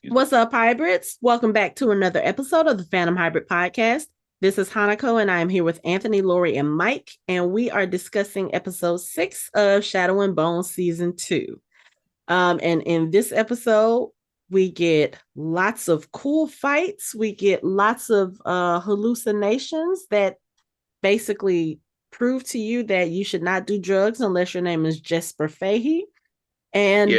What's up, hybrids? Welcome back to another episode of the Fandom Hybrid Podcast. This is Hanako, and I am here with Anthony, Lori, and Mike, and we are discussing episode 6 of Shadow and Bone Season 2. And in this episode, we get lots of cool fights. We get lots of hallucinations that basically prove to you that you should not do drugs unless your name is Jesper Fahey. And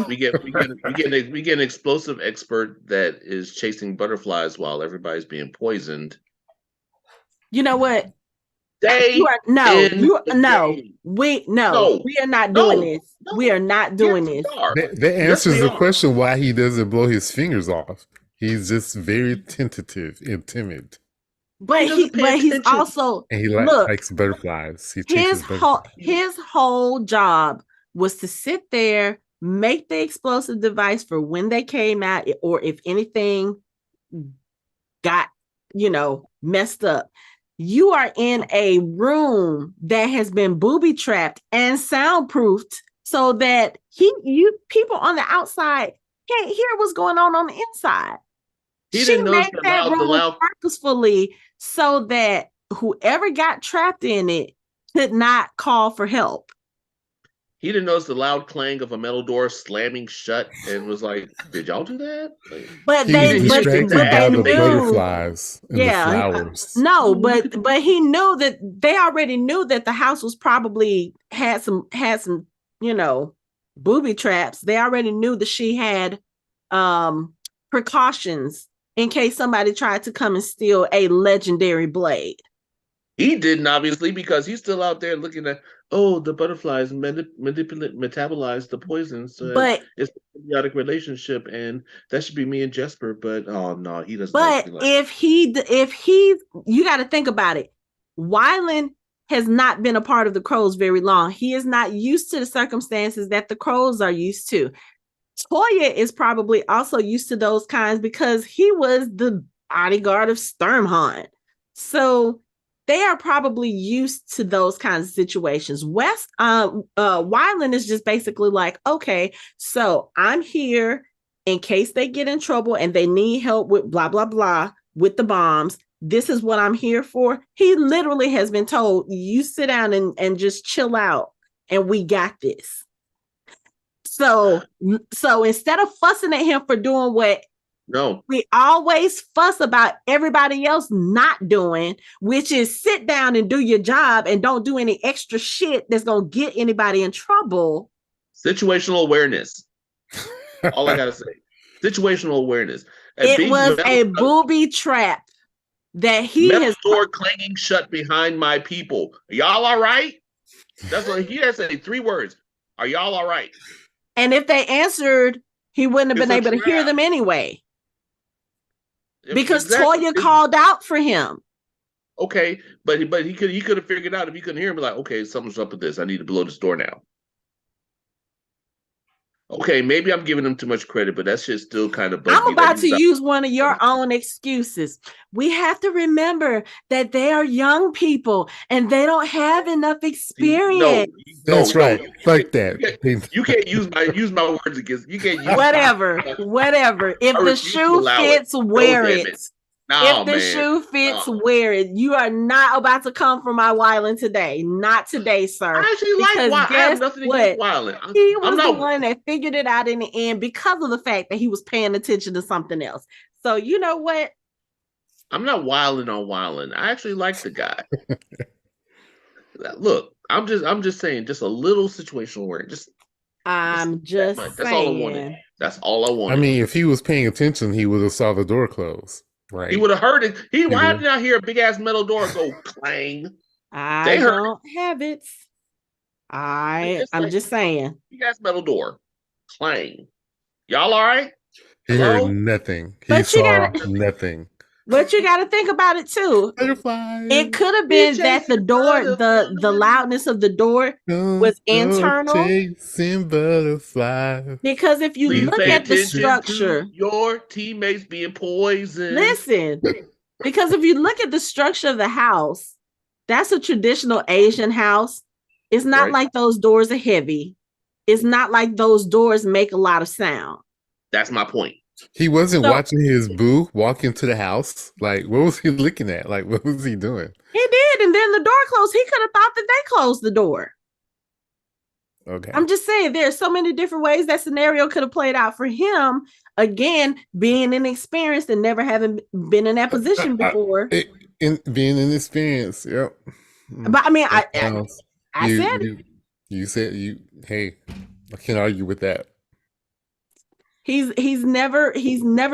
we get an explosive expert that is chasing butterflies while everybody's being poisoned. You know what? We are not doing this. We are not doing this. That answers the question why he doesn't blow his fingers off. He's just very tentative and timid. But he's also, and he likes butterflies. His whole job was to sit there, make the explosive device for when they came out, or if anything got, messed up. You are in a room that has been booby trapped and soundproofed so that people on the outside can't hear what's going on the inside. She made that room purposefully so that whoever got trapped in it could not call for help. He didn't notice the loud clang of a metal door slamming shut and was like, "Did y'all do that?" But they knew the butterflies and the flowers. No, but he knew that they already knew that the house was probably had some booby traps. They already knew that she had precautions in case somebody tried to come and steal a legendary blade. He didn't, obviously, because he's still out there looking at, the butterflies metabolize the poison. So but it's a symbiotic relationship, and that should be me and Jesper. But no, he doesn't. But if he, you got to think about it. Wyland has not been a part of the Crows very long. He is not used to the circumstances that the Crows are used to. Toya is probably also used to those kinds because he was the bodyguard of Sturmhond. So they are probably used to those kinds of situations. Wyland is just basically like, okay, so I'm here in case they get in trouble and they need help with blah, blah, blah with the bombs. This is what I'm here for. He literally has been told, you sit down and just chill out and we got this. So instead of fussing at him for doing what we always fuss about everybody else not doing, which is sit down and do your job and don't do any extra shit that's going to get anybody in trouble. Situational awareness. All I got to say. Situational awareness. It was a booby trap that he has... door clanging shut behind my people. Are y'all all right? That's what he has to say. 3 words. Are y'all all right? And if they answered, he wouldn't have been able to hear them anyway. Because Toya called out for him. Okay, but he could have figured out if he couldn't hear him, like, okay, something's up with this. I need to blow this door now. Okay, maybe I'm giving him too much credit, but that's just still kind of. I'm about to use one of your own excuses. We have to remember that they are young people and they don't have enough experience. That's right. Like that. You can't use my words against. You can't use whatever. If the shoe fits, wear it. No, if the shoe fits, wear it. You are not about to come for my Wyland today. Not today, sir. I actually like Wyland. I have nothing against Wyland. He was the one that figured it out in the end because of the fact that he was paying attention to something else. So you know what? I'm not wilding on Wyland. I actually like the guy. Look, I'm just saying, just a little situational awareness. That's all I wanted. That's all I wanted. I mean, if he was paying attention, he would have saw the door close. Right. He would have heard it. Why did I hear a big ass metal door go clang? I don't have it. I'm just saying. Big ass metal door clang. Y'all all right? He heard nothing. He saw nothing. But you got to think about it too. Butterfly. It could have been that the door, the loudness of the door was internal. Because if you look at the structure, your teammates being poisoned. Listen, because if you look at the structure of the house, that's a traditional Asian house. It's not like those doors are heavy. It's not like those doors make a lot of sound. That's my point. He wasn't So- watching his boo walk into the house. Like, what was he looking at? Like, what was he doing? He did, and then the door closed. He could have thought that they closed the door. Okay. I'm just saying there's so many different ways that scenario could have played out for him. Again, being inexperienced and never having been in that position before. Being inexperienced, yep. But I mean, I said hey, I can't argue with that. He's never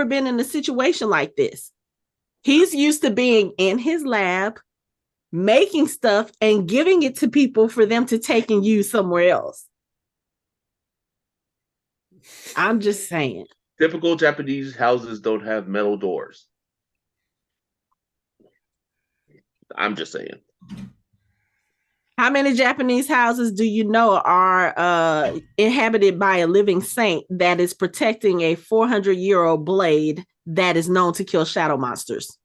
been in a situation like this. He's used to being in his lab, making stuff and giving it to people for them to take and use somewhere else. I'm just saying. Typical Japanese houses don't have metal doors. I'm just saying. How many Japanese houses do you know are inhabited by a living saint that is protecting a 400-year-old blade that is known to kill shadow monsters?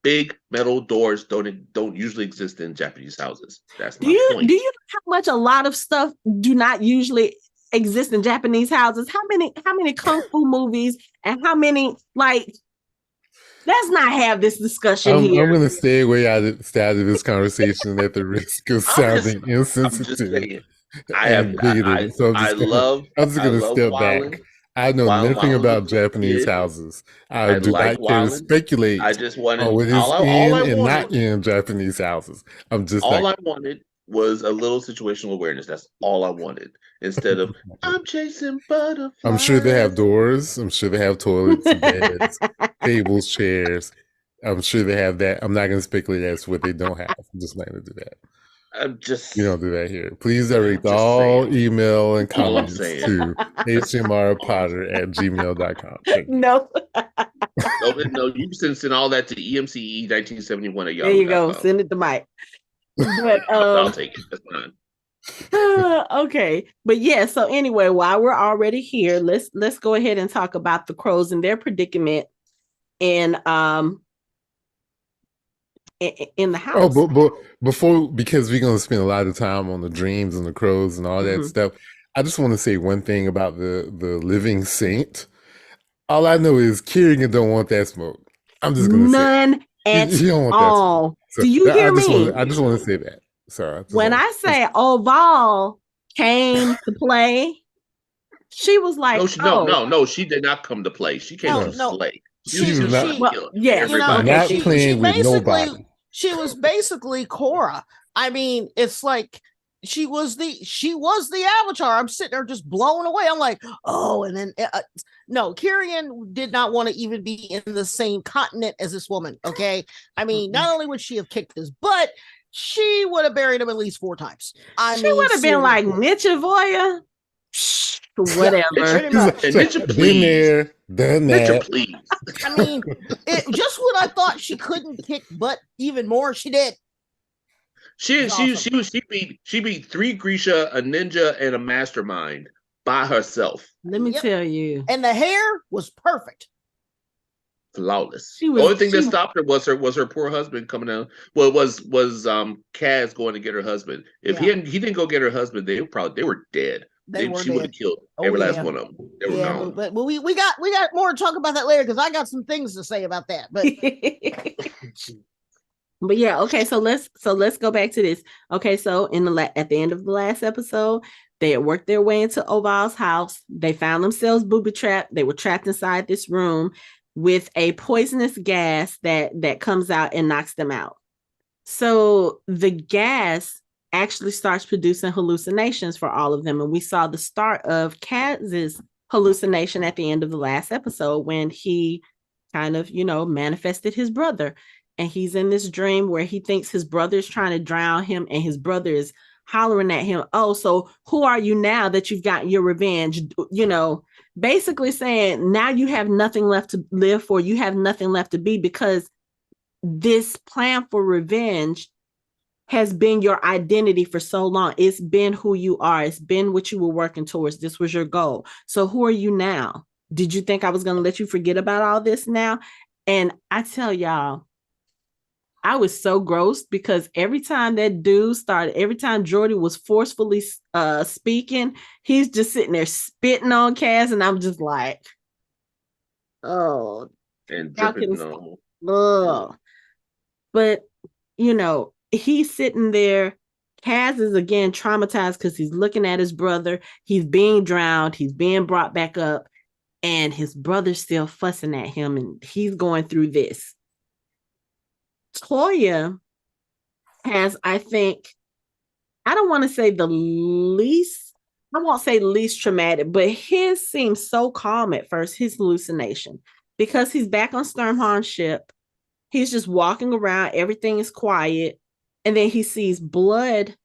Big metal doors don't usually exist in Japanese houses. That's my point. Do you know how much a lot of stuff do not usually exist in Japanese houses? How many kung fu movies and how many, like, let's not have this discussion here. I'm going to stay out of this conversation at the risk of sounding insensitive. I'm just going to step back. I know nothing about Japanese houses. I do not care to speculate I just wanted what is and not in Japanese houses. I wanted was a little situational awareness. That's all I wanted. Instead of I'm chasing butterflies. I'm sure they have doors. I'm sure they have toilets, beds, tables, chairs. I'm sure they have that. I'm not going to speculate as to what they don't have. I'm just not going to do that. We don't do that here. Please direct all email and comments to hmrpotter@gmail.com. No. No, you can send all that to EMCE 1971 at Yahoo. There you go. Send it to Mike. But I'll take it. That's fine. Okay. But yeah, so anyway, while we're already here, let's go ahead and talk about the crows and their predicament in the house. Oh, but before, because we're going to spend a lot of time on the dreams and the crows and all that stuff, I just want to say one thing about the living saint. All I know is Kirigan don't want that smoke. I'm just going to say none at he don't want all. That so do you hear me? I just want to say that. Sorry. When I say Ohval came to play, she was like, no, she did not come to play. She came to slay. She was not playing with nobody. She was basically Korra. I mean, it's like she was the avatar. I'm sitting there just blown away. I'm like, oh, and then no, Kirigan did not want to even be in the same continent as this woman. Okay, I mean, not only would she have kicked his butt, she would have buried him at least 4 times. She would have been like Nietzsche Voya. Whatever. Been there, done that. Please. I mean, just when I thought she couldn't kick butt even more, she did. She beat 3 Grisha, a ninja, and a mastermind by herself. Let me tell you. And the hair was perfect. Flawless. The only thing that stopped her was her poor husband coming out. Well, it was Kaz going to get her husband. If he didn't go get her husband, they were dead. She would have killed every last one of them. They were gone. But we got more to talk about that later because I got some things to say about that. But but yeah, okay. So let's go back to this. Okay, so at the end of the last episode, they had worked their way into Ohval's house. They found themselves booby trapped. They were trapped inside this room with a poisonous gas that comes out and knocks them out. So the gas actually starts producing hallucinations for all of them. And we saw the start of Kaz's hallucination at the end of the last episode when he kind of, manifested his brother. And he's in this dream where he thinks his brother is trying to drown him and his brother is hollering at him, oh, so who are you now that you've gotten your revenge? Basically saying now you have nothing left to live for. You have nothing left to be because this plan for revenge has been your identity for so long. It's been who you are. It's been what you were working towards. This was your goal. So who are you now? Did you think I was going to let you forget about all this now? And I tell y'all, I was so gross because every time that dude started, every time Jordy was forcefully speaking, he's just sitting there spitting on Kaz. And I'm just like, Oh, and y'all dripping. can. No. But he's sitting there. Kaz is again traumatized because he's looking at his brother. He's being drowned. He's being brought back up, and his brother's still fussing at him, and he's going through this. Toya has, I think, I don't want to say the least, I won't say least traumatic, but his seems so calm at first, his hallucination, because he's back on Sturmhorn's ship. He's just walking around, everything is quiet, and then he sees blood,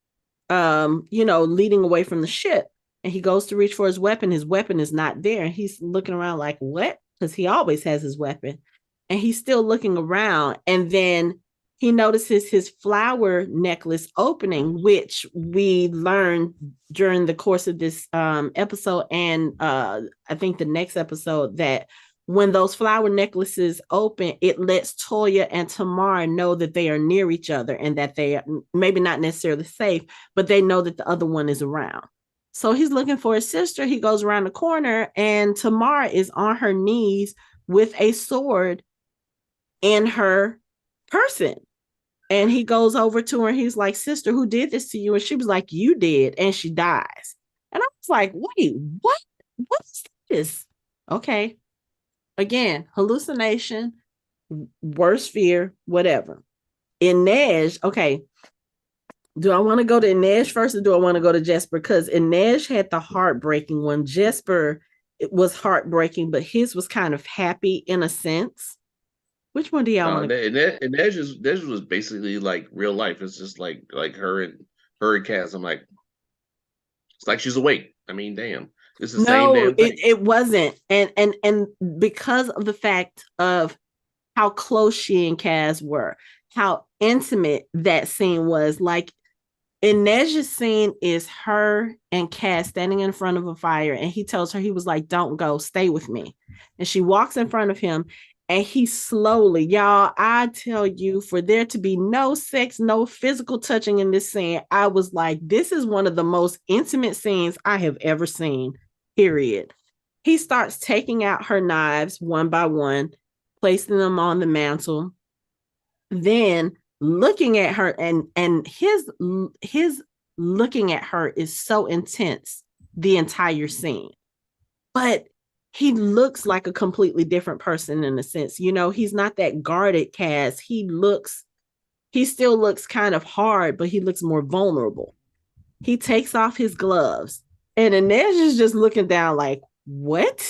leading away from the ship, and he goes to reach for his weapon is not there, and he's looking around like, what? Because he always has his weapon, and he's still looking around, and then he notices his flower necklace opening, which we learned during the course of this episode, and I think the next episode, that when those flower necklaces open, it lets Toya and Tamar know that they are near each other and that they are maybe not necessarily safe, but they know that the other one is around. So he's looking for his sister. He goes around the corner and Tamar is on her knees with a sword in her person. And he goes over to her and he's like, sister, who did this to you? And she was like, you did. And she dies. And I was like, wait, what? What's this? Okay. Again, hallucination, worst fear, whatever. Inej, okay. Do I want to go to Inej first or do I want to go to Jesper? Because Inej had the heartbreaking one. Jesper, it was heartbreaking, but his was kind of happy in a sense. Which one do y'all want to? And Inej was basically like real life. It's just like her and Kaz. I'm like, it's like she's awake. I mean, damn. It's the same damn thing. It wasn't. And because of the fact of how close she and Kaz were, how intimate that scene was, like Inej's scene is her and Kaz standing in front of a fire, and he tells her, he was like, don't go, stay with me. And she walks in front of him, and he slowly, y'all, I tell you, for there to be no sex, no physical touching in this scene, I was like, this is one of the most intimate scenes I have ever seen, period. He starts taking out her knives one by one, placing them on the mantle, then looking at her, and his looking at her is so intense the entire scene. But he looks like a completely different person in a sense. He's not that guarded Kaz. He still looks kind of hard, but he looks more vulnerable. He takes off his gloves, and Inej is just looking down like, what?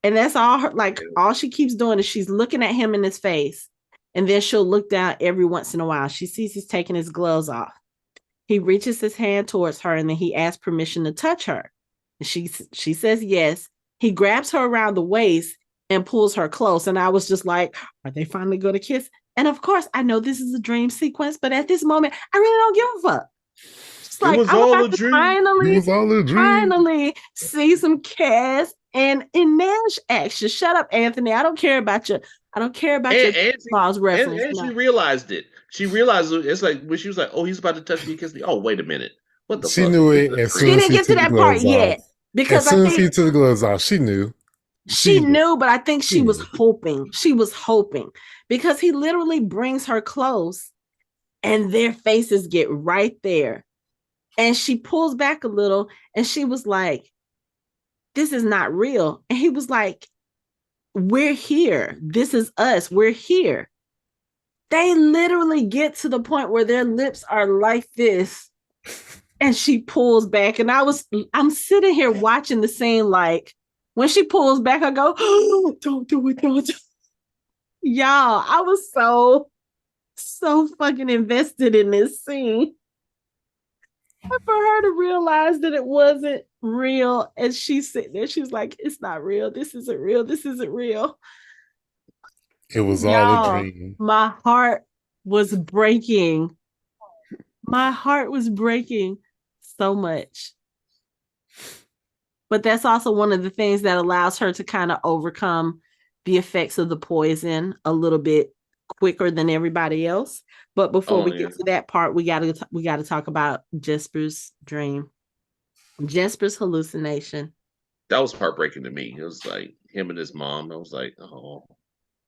And that's all she keeps doing is she's looking at him in his face, and then she'll look down every once in a while. She sees he's taking his gloves off. He reaches his hand towards her, and then he asks permission to touch her. And she says yes. He grabs her around the waist and pulls her close. And I was just like, are they finally going to kiss? And of course, I know this is a dream sequence, but at this moment, I really don't give a fuck. It's like, I'm about to finally see some Kaz and Inej action. Shut up, Anthony. I don't care about your laws reference. And she realized it. She realized it's like when she was like, oh, he's about to touch me, kiss me. Oh, wait a minute. What the fuck? She knew it as soon as she didn't get to that part yet. Because as soon as he took the gloves off, she knew. She knew, but I think she was hoping. She was hoping because he literally brings her close and their faces get right there. And she pulls back a little and she was like, this is not real. And he was like, we're here. This is us. We're here. They literally get to the point where their lips are like this. And she pulls back, and I'm sitting here watching the scene. Like when she pulls back, I go, oh, don't do it. Y'all, I was so fucking invested in this scene. And for her to realize that it wasn't real. And she's sitting there, she's like, it's not real. This isn't real. This isn't real. It was all a dream. My heart was breaking. My heart was breaking so much. But that's also one of the things that allows her to kind of overcome the effects of the poison a little bit quicker than everybody else. But before we get to that part, we got to talk about Jesper's dream. Jesper's hallucination. that was heartbreaking to me. It was like him and his mom. I was like, oh.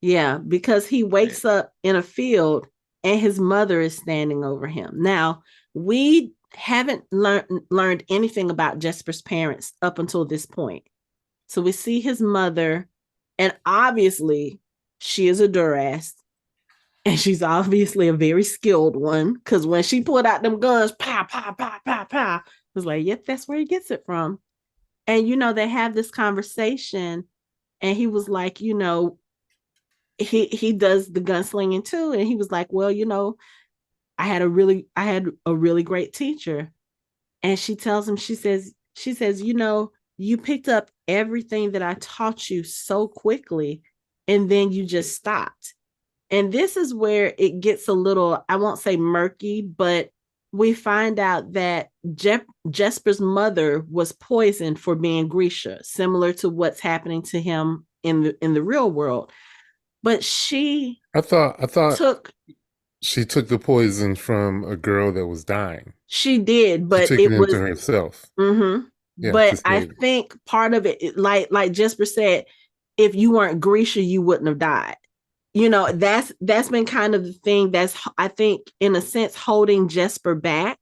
Yeah, because he wakes up in a field and his mother is standing over him. Now, we haven't learned anything about Jesper's parents up until this point. So we see his mother, and obviously she is a Duras, and she's obviously a very skilled one, because when she pulled out them guns, pow, pow, pow, pow, pow, I was like, yep, that's where he gets it from. And, they have this conversation, and he was like, he does the gunslinging too, and he was like, well, I had a really great teacher. And she tells him, she says, you picked up everything that I taught you so quickly, and then you just stopped. And this is where it gets a little, I won't say murky, but we find out that Jesper's mother was poisoned for being Grisha, similar to what's happening to him in the real world. But I thought she took the poison from a girl that was dying. She did, but she took it into herself. Mm-hmm. Yeah, but I think part of it, like Jesper said, if you weren't Grisha, you wouldn't have died. That's been kind of the thing that's, I think, in a sense, holding Jesper back,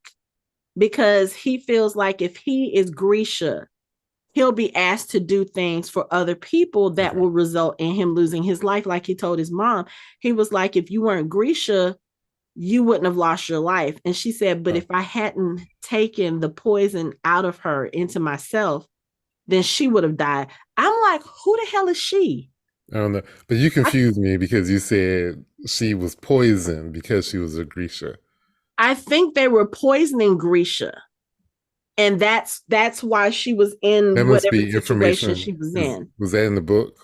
because he feels like if he is Grisha, he'll be asked to do things for other people that will result in him losing his life. Like he told his mom, he was like, if you weren't Grisha, you wouldn't have lost your life. And she said, but if I hadn't taken the poison out of her into myself, then she would have died. I'm like, who the hell is she? I don't know. But you confused me because you said she was poisoned because she was a Grisha. I think they were poisoning Grisha. And that's why she was in whatever situation she was in. Was that in the book?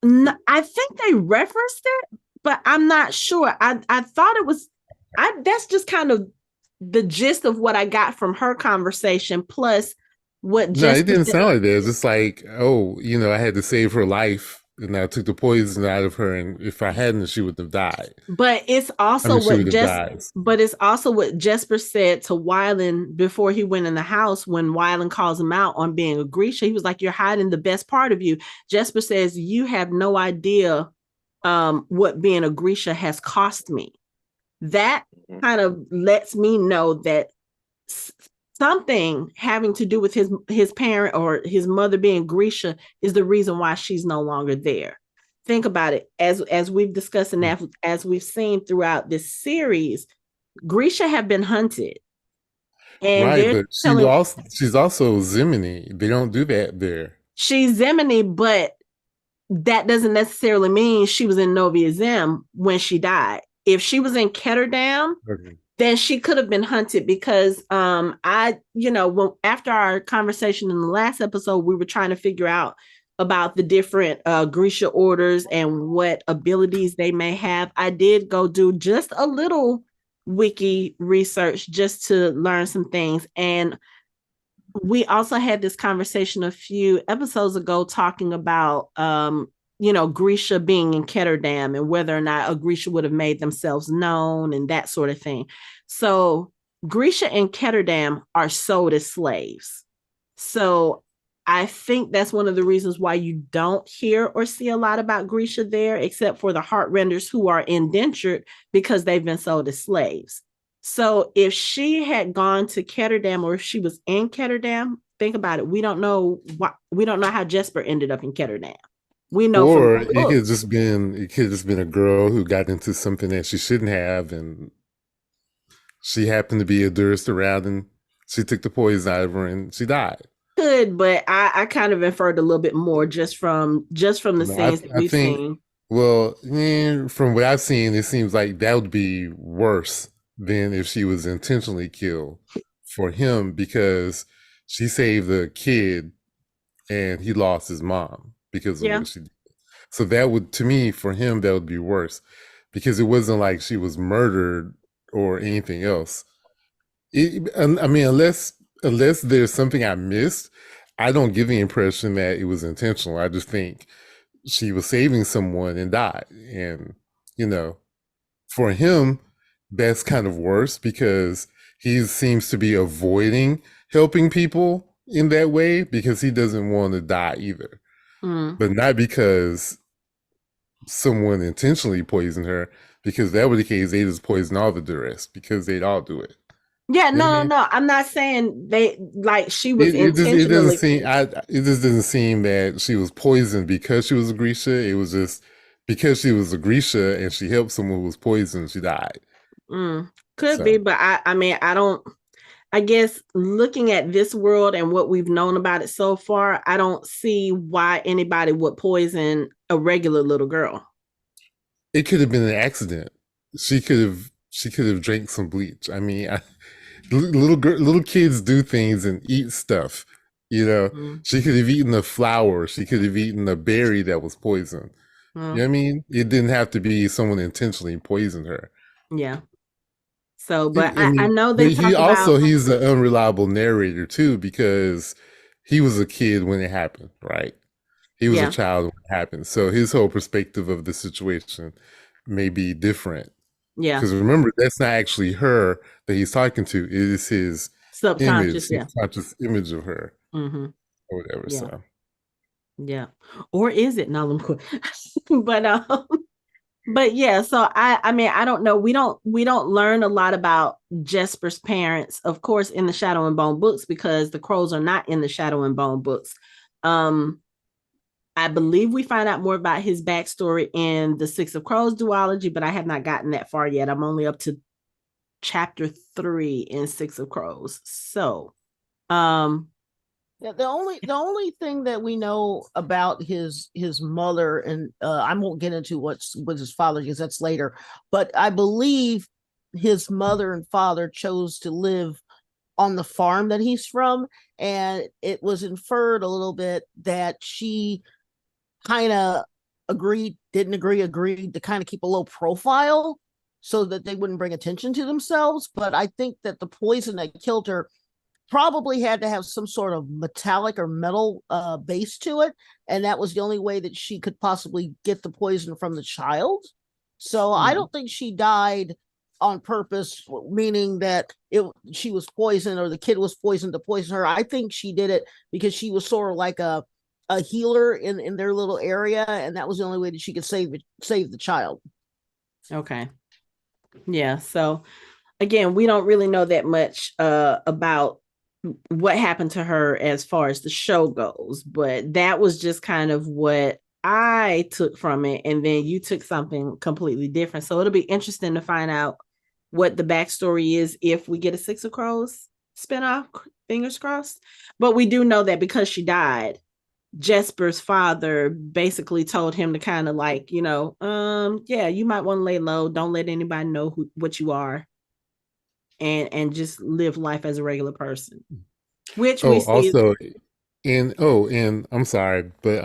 No, I think they referenced it, but I'm not sure. I thought it was, that's just kind of the gist of what I got from her conversation, plus what No, it didn't sound like that. It's just like, I had to save her life, and I took the poison out of her, and if I hadn't, she would have died. But it's also what Jesper said to Wylan before he went in the house, when Wylan calls him out on being a Grisha. He was like, you're hiding the best part of you. Jesper says, you have no idea what being a Grisha has cost me. That kind of lets me know that something having to do with his parent or his mother being Grisha is the reason why she's no longer there. Think about it. As we've discussed and as we've seen throughout this series, Grisha have been hunted. And right, but she's also Zemini. They don't do that there. She's Zemini, but that doesn't necessarily mean she was in Novia Zem when she died. If she was in Ketterdam, then she could have been hunted, because after our conversation in the last episode, we were trying to figure out about the different Grisha orders and what abilities they may have. I did go do just a little wiki research just to learn some things. And we also had this conversation a few episodes ago talking about Grisha being in Ketterdam and whether or not a Grisha would have made themselves known and that sort of thing. So Grisha and Ketterdam are sold as slaves. So I think that's one of the reasons why you don't hear or see a lot about Grisha there, except for the Heartrenders who are indentured because they've been sold as slaves. So if she had gone to Ketterdam, or if she was in Ketterdam, think about it. We don't know how Jesper ended up in Ketterdam. We know, or it could have just been a girl who got into something that she shouldn't have, and she happened to be a Durst around, and she took the poison out of her, and she died. Good, but I kind of inferred a little bit more just from the scenes that we've seen. Well, from what I've seen, it seems like that would be worse than if she was intentionally killed for him, because she saved the kid and he lost his mom because of what she did. So that would, to me, for him, that would be worse, because it wasn't like she was murdered or anything else. Unless there's something I missed, I don't give the impression that it was intentional. I just think she was saving someone and died. And, for him, that's kind of worse, because he seems to be avoiding helping people in that way because he doesn't want to die either. But not because someone intentionally poisoned her, because that was the case, they just poison all the rest because they'd all do it. Yeah, no. I'm not saying they like she was intentionally. It doesn't seem. It just doesn't seem that she was poisoned because she was a Grisha. It was just because she was a Grisha and she helped someone who was poisoned. She died. Could be, but I mean, I don't. I guess looking at this world and what we've known about it so far, I don't see why anybody would poison a regular little girl. It could have been an accident. She could have drank some bleach. I mean, little kids do things and eat stuff. You know, she could have eaten a flower. She could have eaten a berry that was poisoned. You know what I mean? It didn't have to be someone intentionally poisoned her. Yeah. So, but I know they talk about... he's an unreliable narrator too, because he was a kid when it happened, right? He was a child when it happened. So his whole perspective of the situation may be different. Yeah. Because remember, that's not actually her that he's talking to. It is his subconscious image of her. Or whatever. Yeah. So. Yeah. Or is it? No, but yeah, so I mean, I don't know. We don't learn a lot about Jesper's parents, of course, in the Shadow and Bone books, because the crows are not in the Shadow and Bone books. I believe we find out more about his backstory in the Six of Crows duology, but I have not gotten that far yet. I'm only up to chapter 3 in Six of Crows. So, yeah, the only thing that we know about his mother, and I won't get into what his father, because that's later, but I believe his mother and father chose to live on the farm that he's from, and it was inferred a little bit that she kind of agreed to kind of keep a low profile so that they wouldn't bring attention to themselves. But I think that the poison that killed her probably had to have some sort of metallic or metal base to it, and that was the only way that she could possibly get the poison from the child. So I don't think she died on purpose, meaning that she was poisoned or the kid was poisoned to poison her. I think she did it because she was sort of like a healer in their little area, and that was the only way that she could save the child. Okay. Yeah, so again, we don't really know that much about what happened to her as far as the show goes, but that was just kind of what I took from it, and then you took something completely different. So it'll be interesting to find out what the backstory is if we get a Six of Crows spinoff, fingers crossed. But we do know that because she died, Jesper's father basically told him to kind of like, you might want to lay low, don't let anybody know what you are, and just live life as a regular person. Which we see also, and I'm sorry, but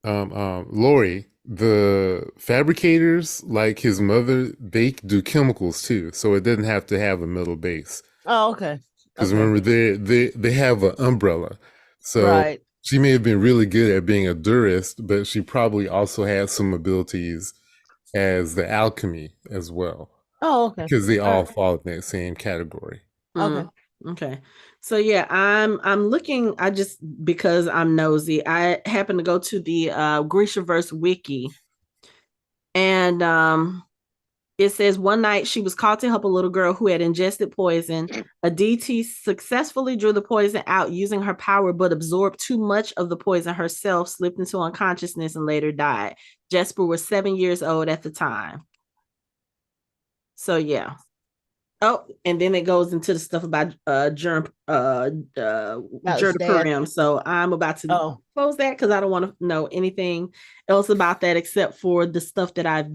Lori, the fabricators, like his mother, they do chemicals too, so it doesn't have to have a metal base. Oh, okay. Because remember, they have an umbrella, so she may have been really good at being a durist, but she probably also had some abilities as the alchemy as well. Oh, okay. Because they all fall in that same category. Okay. So yeah, I'm looking. Because I'm nosy, I happen to go to the Grishaverse wiki, and it says one night she was called to help a little girl who had ingested poison. A DT successfully drew the poison out using her power, but absorbed too much of the poison herself, slipped into unconsciousness, and later died. Jesper was 7 years old at the time. So yeah. Oh, and then it goes into the stuff about Jerdapurium. So I'm about to close that because I don't want to know anything else about that except for the stuff that I've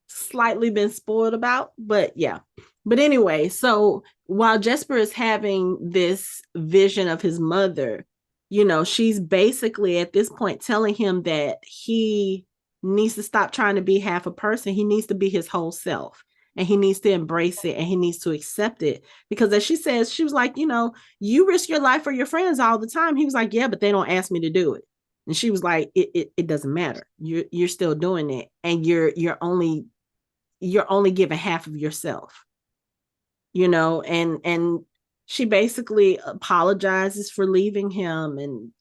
slightly been spoiled about. But yeah. But anyway, so while Jesper is having this vision of his mother, she's basically at this point telling him that he needs to stop trying to be half a person. He needs to be his whole self. And he needs to embrace it, and he needs to accept it. Because as she says, she was like, you risk your life for your friends all the time. He was like, yeah, but they don't ask me to do it. And she was like, it doesn't matter. You're still doing it. And you're only giving half of yourself, and she basically apologizes for leaving him. And,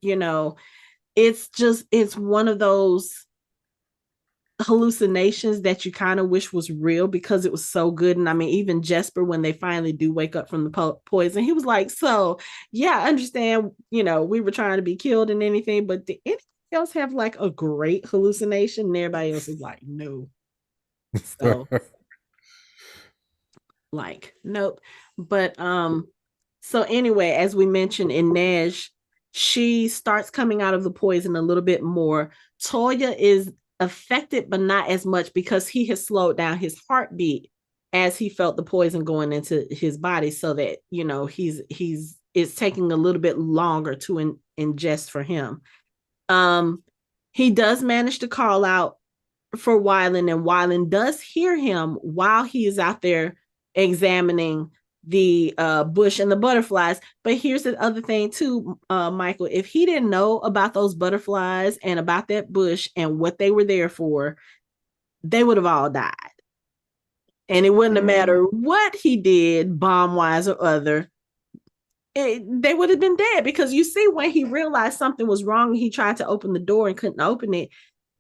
it's one of those hallucinations that you kind of wish was real because it was so good. And I mean, even Jesper, when they finally do wake up from the poison, he was like, so yeah, I understand, we were trying to be killed and anything, but did anybody else have like a great hallucination? And everybody else is like, no. So like, nope. But so anyway, as we mentioned, Inej, she starts coming out of the poison a little bit more. Toya is affected, but not as much because he has slowed down his heartbeat as he felt the poison going into his body, so that it's taking a little bit longer to ingest for him. He does manage to call out for Wylan, and Wylan does hear him while he is out there examining the bush and the butterflies. But here's the other thing too, Michael. If he didn't know about those butterflies and about that bush and what they were there for, they would have all died. And it wouldn't have mattered what he did, bomb-wise or other. They would have been dead, because you see, when he realized something was wrong, he tried to open the door and couldn't open it.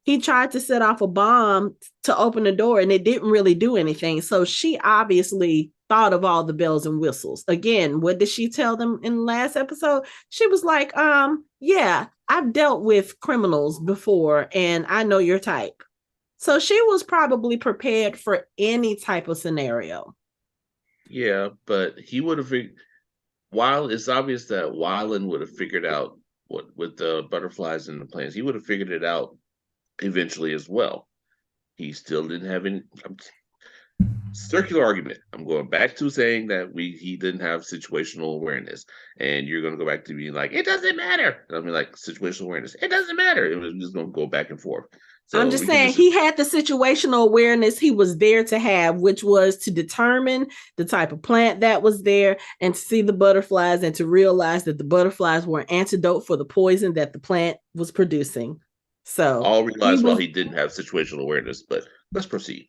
He tried to set off a bomb to open the door, and it didn't really do anything. So she obviously thought of all the bells and whistles. Again, what did she tell them in the last episode? She was like, yeah, I've dealt with criminals before and I know your type. So she was probably prepared for any type of scenario. Yeah, but he would have, while it's obvious that Wylan would have figured out what with the butterflies and the plants, he would have figured it out eventually as well. He still didn't have any circular argument. I'm going back to saying that he didn't have situational awareness, and you're going to go back to being like, it doesn't matter. And I mean, like, situational awareness, it doesn't matter. It was just going to go back and forth. So I'm just saying he had the situational awareness he was there to have, which was to determine the type of plant that was there and to see the butterflies and to realize that the butterflies were an antidote for the poison that the plant was producing. So all realized while he didn't have situational awareness, but let's proceed.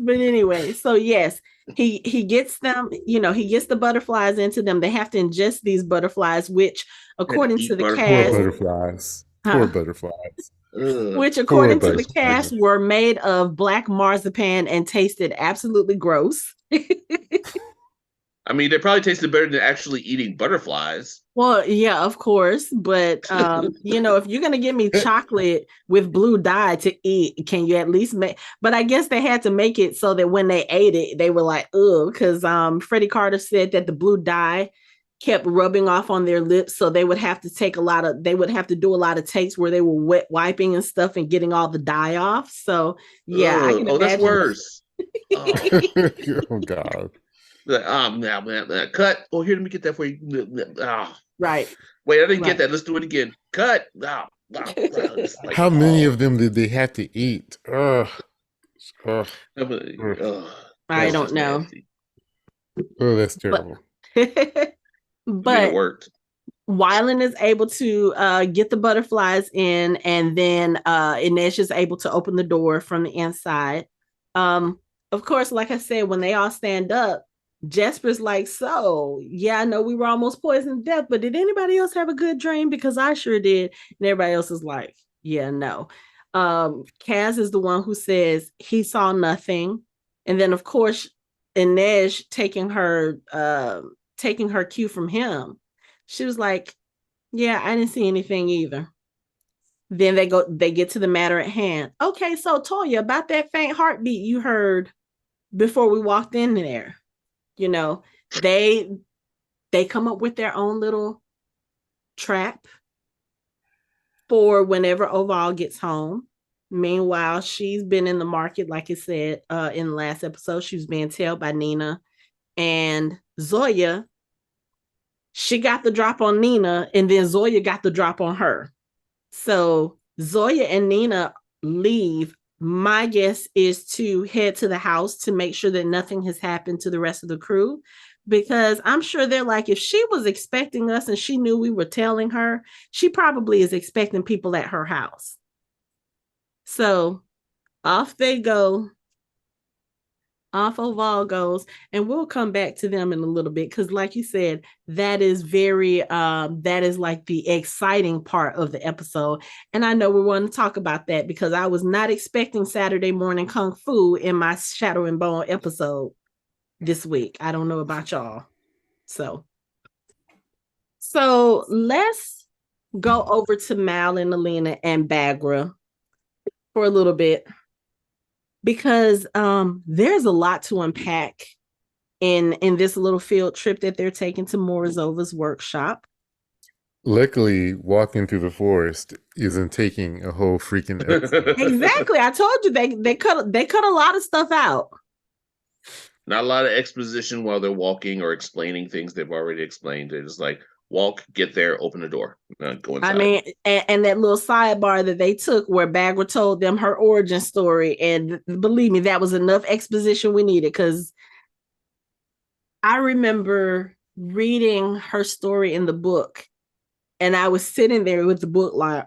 But anyway, so yes, he gets them, he gets the butterflies into them. They have to ingest these butterflies, which according to the cast, poor butterflies. Which according to the cast were made of black marzipan and tasted absolutely gross. I mean, they probably tasted better than actually eating butterflies. Well, yeah, of course. But, if you're going to give me chocolate with blue dye to eat, can you at least make... But I guess they had to make it so that when they ate it, they were like, ugh, because Freddie Carter said that the blue dye kept rubbing off on their lips. So they would have to do a lot of takes where they were wet wiping and stuff and getting all the dye off. So, yeah. I can imagine. That's worse. Oh, God. Cut. Oh, here, let me get that for you. Right. Wait, I didn't get that. Let's do it again. Cut. Like, how many of them did they have to eat? I don't know. Nasty. Oh, that's terrible. But it worked. Wylan is able to get the butterflies in, and then Inej is able to open the door from the inside. Of course, like I said, when they all stand up, Jesper's like, so, yeah, I know we were almost poisoned to death, but did anybody else have a good dream? Because I sure did. And everybody else is like, yeah, no. Kaz is the one who says he saw nothing. And then, of course, Inej taking her cue from him. She was like, yeah, I didn't see anything either. Then they get to the matter at hand. Okay, so Toya, about that faint heartbeat you heard before we walked in there. They come up with their own little trap for whenever Ohval gets home. Meanwhile, she's been in the market, like I said in the last episode. She was being tailed by Nina and Zoya. She got the drop on Nina, and then Zoya got the drop on her. So Zoya and Nina leave. My guess is to head to the house to make sure that nothing has happened to the rest of the crew, because I'm sure they're like, if she was expecting us and she knew we were telling her, she probably is expecting people at her house. So off they go off Ohval goes, and we'll come back to them in a little bit because, like you said, that is very that is like the exciting part of the episode. And I know we want to talk about that because I was not expecting Saturday morning kung fu in my Shadow and Bone episode this week. I don't know about y'all. So let's go over to Mal and Alina and Baghra for a little bit. Because there's a lot to unpack in this little field trip that they're taking to Morozova's workshop. Luckily, walking through the forest isn't taking a whole freaking episode. Exactly. I told you they cut a lot of stuff out. Not a lot of exposition while they're walking or explaining things they've already explained. They're just like, walk, get there, open the door, go inside. I mean, and that little sidebar that they took where Baghra told them her origin story, and believe me, that was enough exposition we needed, because I remember reading her story in the book, and I was sitting there with the book like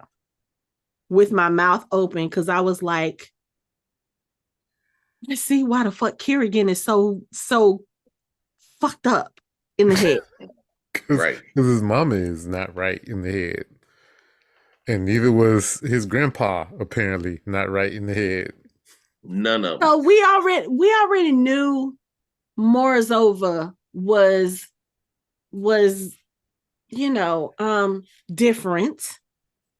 with my mouth open because I was like, I see why the fuck Kirigan is so fucked up in the head. Right. Because his mama is not right in the head. And neither was his grandpa, apparently, not right in the head. None of them. So we already knew Morozova was different.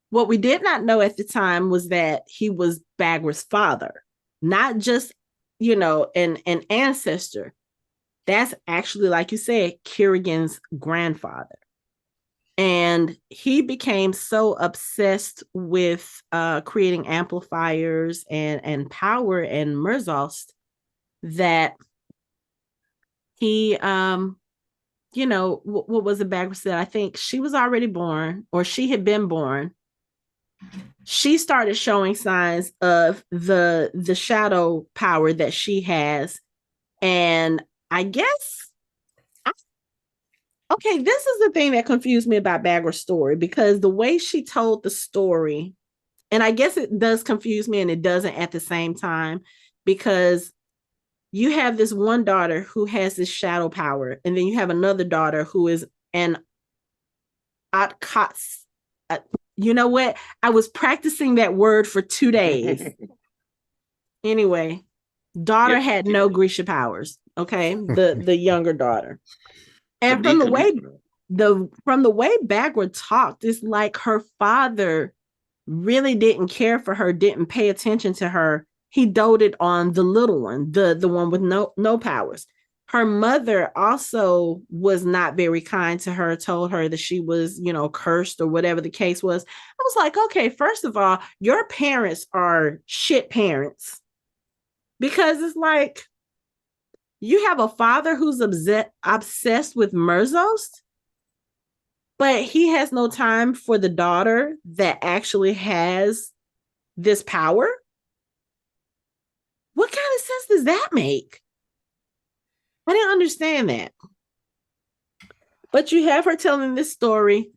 What we did not know at the time was that he was Baghra's father, not just, an ancestor. That's actually, like you said, Kirigan's grandfather. And he became so obsessed with creating amplifiers and power and Murzost that he, what was it Baghra said? I think she was already born, or she had been born. She started showing signs of the shadow power that she has. And I guess, okay, this is the thing that confused me about Baghra's story, because the way she told the story, and I guess it does confuse me and it doesn't at the same time, because you have this one daughter who has this shadow power, and then you have another daughter who is an Atkats. You know what? I was practicing that word for 2 days. Anyway, daughter had no Grisha powers. Okay, the younger daughter, and from the way Baghra talked, it's like her father really didn't care for her, didn't pay attention to her. He doted on the little one, the one with no powers. Her mother also was not very kind to her, told her that she was, cursed or whatever the case was. I was like, okay, first of all, your parents are shit parents, because it's like, you have a father who's obsessed with Murzost, but he has no time for the daughter that actually has this power. What kind of sense does that make? I didn't understand that. But you have her telling this story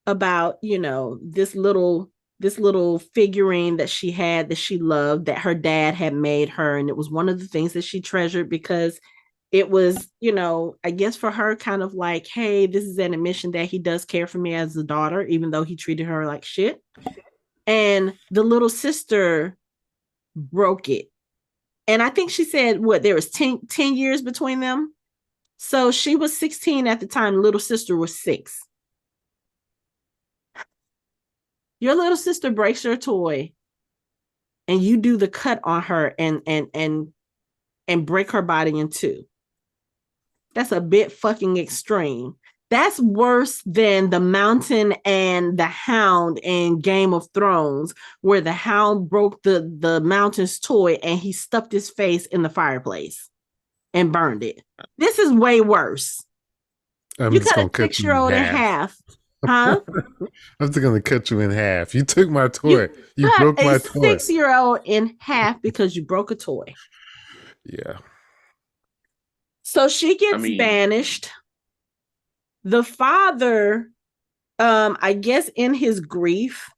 about, this little figurine that she had, that she loved, that her dad had made her. And it was one of the things that she treasured, because it was, I guess for her kind of like, hey, this is an admission that he does care for me as a daughter, even though he treated her like shit. And the little sister broke it. And I think she said, there was 10 years between them. So she was 16 at the time. Little sister was 6. Your little sister breaks your toy, and you do the cut on her and break her body in 2. That's a bit fucking extreme. That's worse than the Mountain and the Hound in Game of Thrones, where the Hound broke the Mountain's toy and he stuffed his face in the fireplace and burned it. This is way worse. You cut a 6-year-old in half. Huh? I'm just gonna cut you in half. You took my toy. You broke my toy. 6-year-old in half because you broke a toy. Yeah. So she gets banished. The father, I guess in his grief,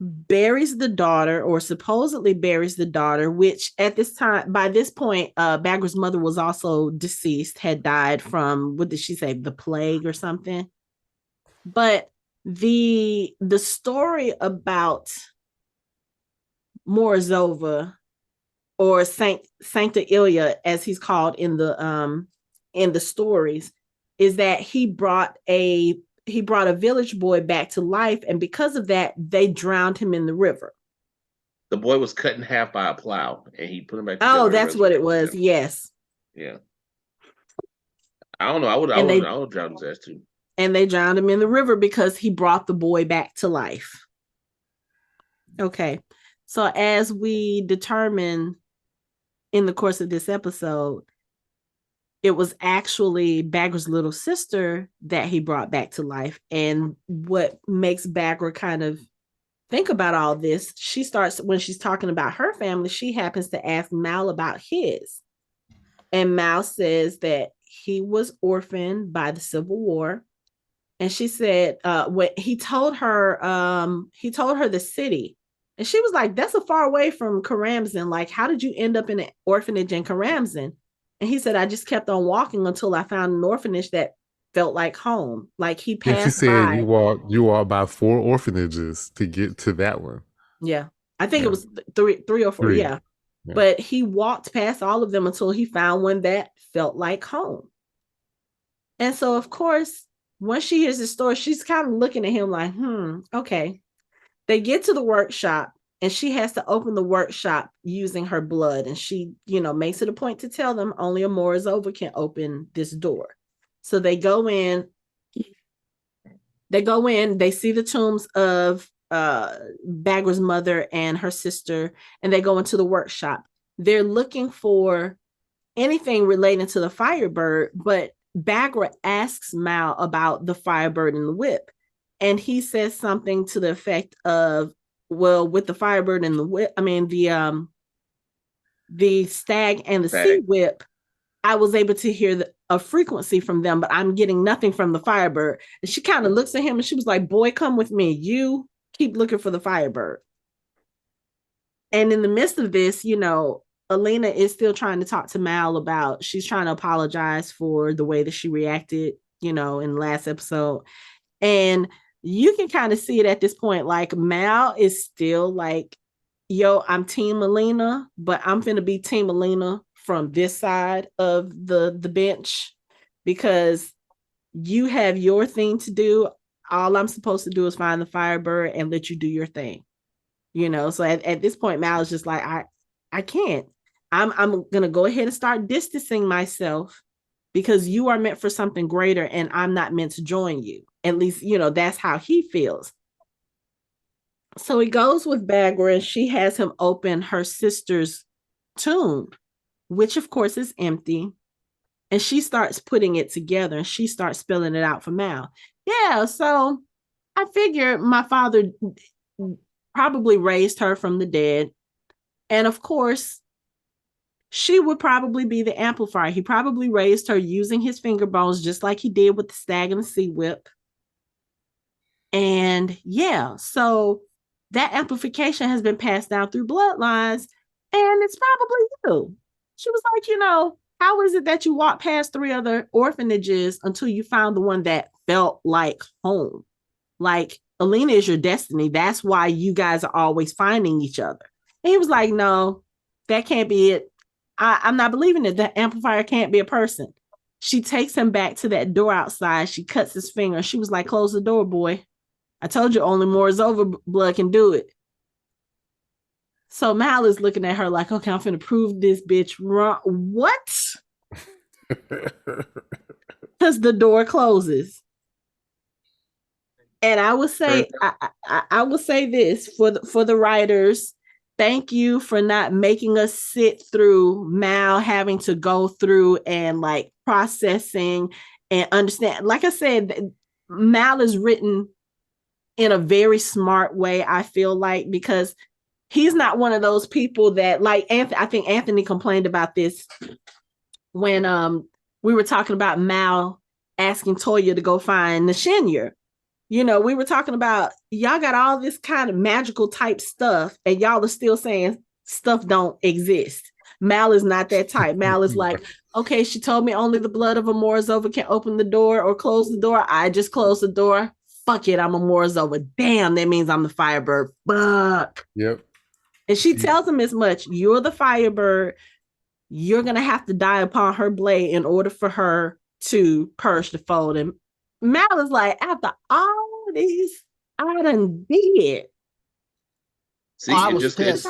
buries the daughter, or supposedly buries the daughter, which at this time, by this point, Baghra's mother was also deceased, had died from, what did she say, the plague or something. But the story about Morozova, or Sancta Ilya, as he's called in the stories, is that he brought a village boy back to life, and because of that, they drowned him in the river. The boy was cut in half by a plow, and he put him back together. Oh, that's what it was. Him. Yes. Yeah. I don't know. I would drown his ass too. And they drowned him in the river because he brought the boy back to life. Okay. So as we determine in the course of this episode, it was actually Baghra's little sister that he brought back to life. And what makes Baghra kind of think about all this, she starts, when she's talking about her family, she happens to ask Mal about his. And Mal says that he was orphaned by the Civil War. And she said, when he told her the city. And she was like, that's a far away from Keramzin. Like, how did you end up in an orphanage in Keramzin? And he said, I just kept on walking until I found an orphanage that felt like home. Like he passed by. She said you walked by 4 orphanages to get to that one. Yeah. I think it was three or four. Yeah. But he walked past all of them until he found one that felt like home. And so, of course, when she hears the story, she's kind of looking at him like, okay. They get to the workshop, and she has to open the workshop using her blood. And she, makes it a point to tell them only a Morozova can open this door. So they go in, they see the tombs of Baghra's mother and her sister, and they go into the workshop. They're looking for anything relating to the Firebird, but Baghra asks Mal about the Firebird and the whip. And he says something to the effect of, well, with the Firebird and the whip, the stag and the sea whip, I was able to hear a frequency from them, but I'm getting nothing from the Firebird. And she kind of looks at him and she was like, boy, come with me. You keep looking for the Firebird. And in the midst of this, Alina is still trying to talk to Mal about, she's trying to apologize for the way that she reacted, in the last episode. And you can kind of see it at this point. Like Mal is still like, yo, I'm Team Alina, but I'm finna be Team Alina from this side of the bench, because you have your thing to do. All I'm supposed to do is find the Firebird and let you do your thing. So at this point, Mal is just like, I can't. I'm gonna go ahead and start distancing myself, because you are meant for something greater and I'm not meant to join you. At least, that's how he feels. So he goes with Baghra, and she has him open her sister's tomb, which of course is empty. And she starts putting it together, and she starts spelling it out for Mal. Yeah, so I figured my father probably raised her from the dead. And of course, she would probably be the amplifier. He probably raised her using his finger bones, just like he did with the stag and the sea whip. And yeah, so that amplification has been passed down through bloodlines, and it's probably you. She was like, how is it that you walked past 3 other orphanages until you found the one that felt like home? Like, Alina is your destiny. That's why you guys are always finding each other. And he was like, no, that can't be it. I'm not believing it. The amplifier can't be a person. She takes him back to that door outside. She cuts his finger. She was like, close the door, boy. I told you only Morozova blood can do it. So Mal is looking at her like, okay, I'm finna prove this bitch wrong. What? Because the door closes. And I would say, I will say this for the writers. Thank you for not making us sit through Mal having to go through and like processing and understand. Like I said, Mal is written in a very smart way, I feel like, because he's not one of those people that, like, I think Anthony complained about this when we were talking about Mal asking Toya to go find Nishinya. You know, we were talking about y'all got all this kind of magical type stuff, and y'all are still saying stuff don't exist. Mal is not that type. Mal is like, okay, she told me only the blood of a Morozova can open the door or close the door. I just closed the door. Fuck it, I'm a Morozova. Damn, that means I'm the Firebird. Fuck. Yep. And she tells him as much. You're the Firebird. You're gonna have to die upon her blade in order for her to purge the fold. And Mal is like, after all this, I done did. See, I was pissed.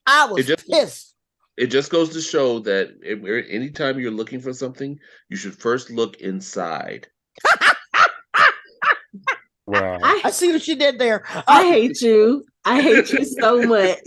I was pissed. It just goes to show that anytime you're looking for something, you should first look inside. Wow. I see what you did there. I hate you. I hate you so much.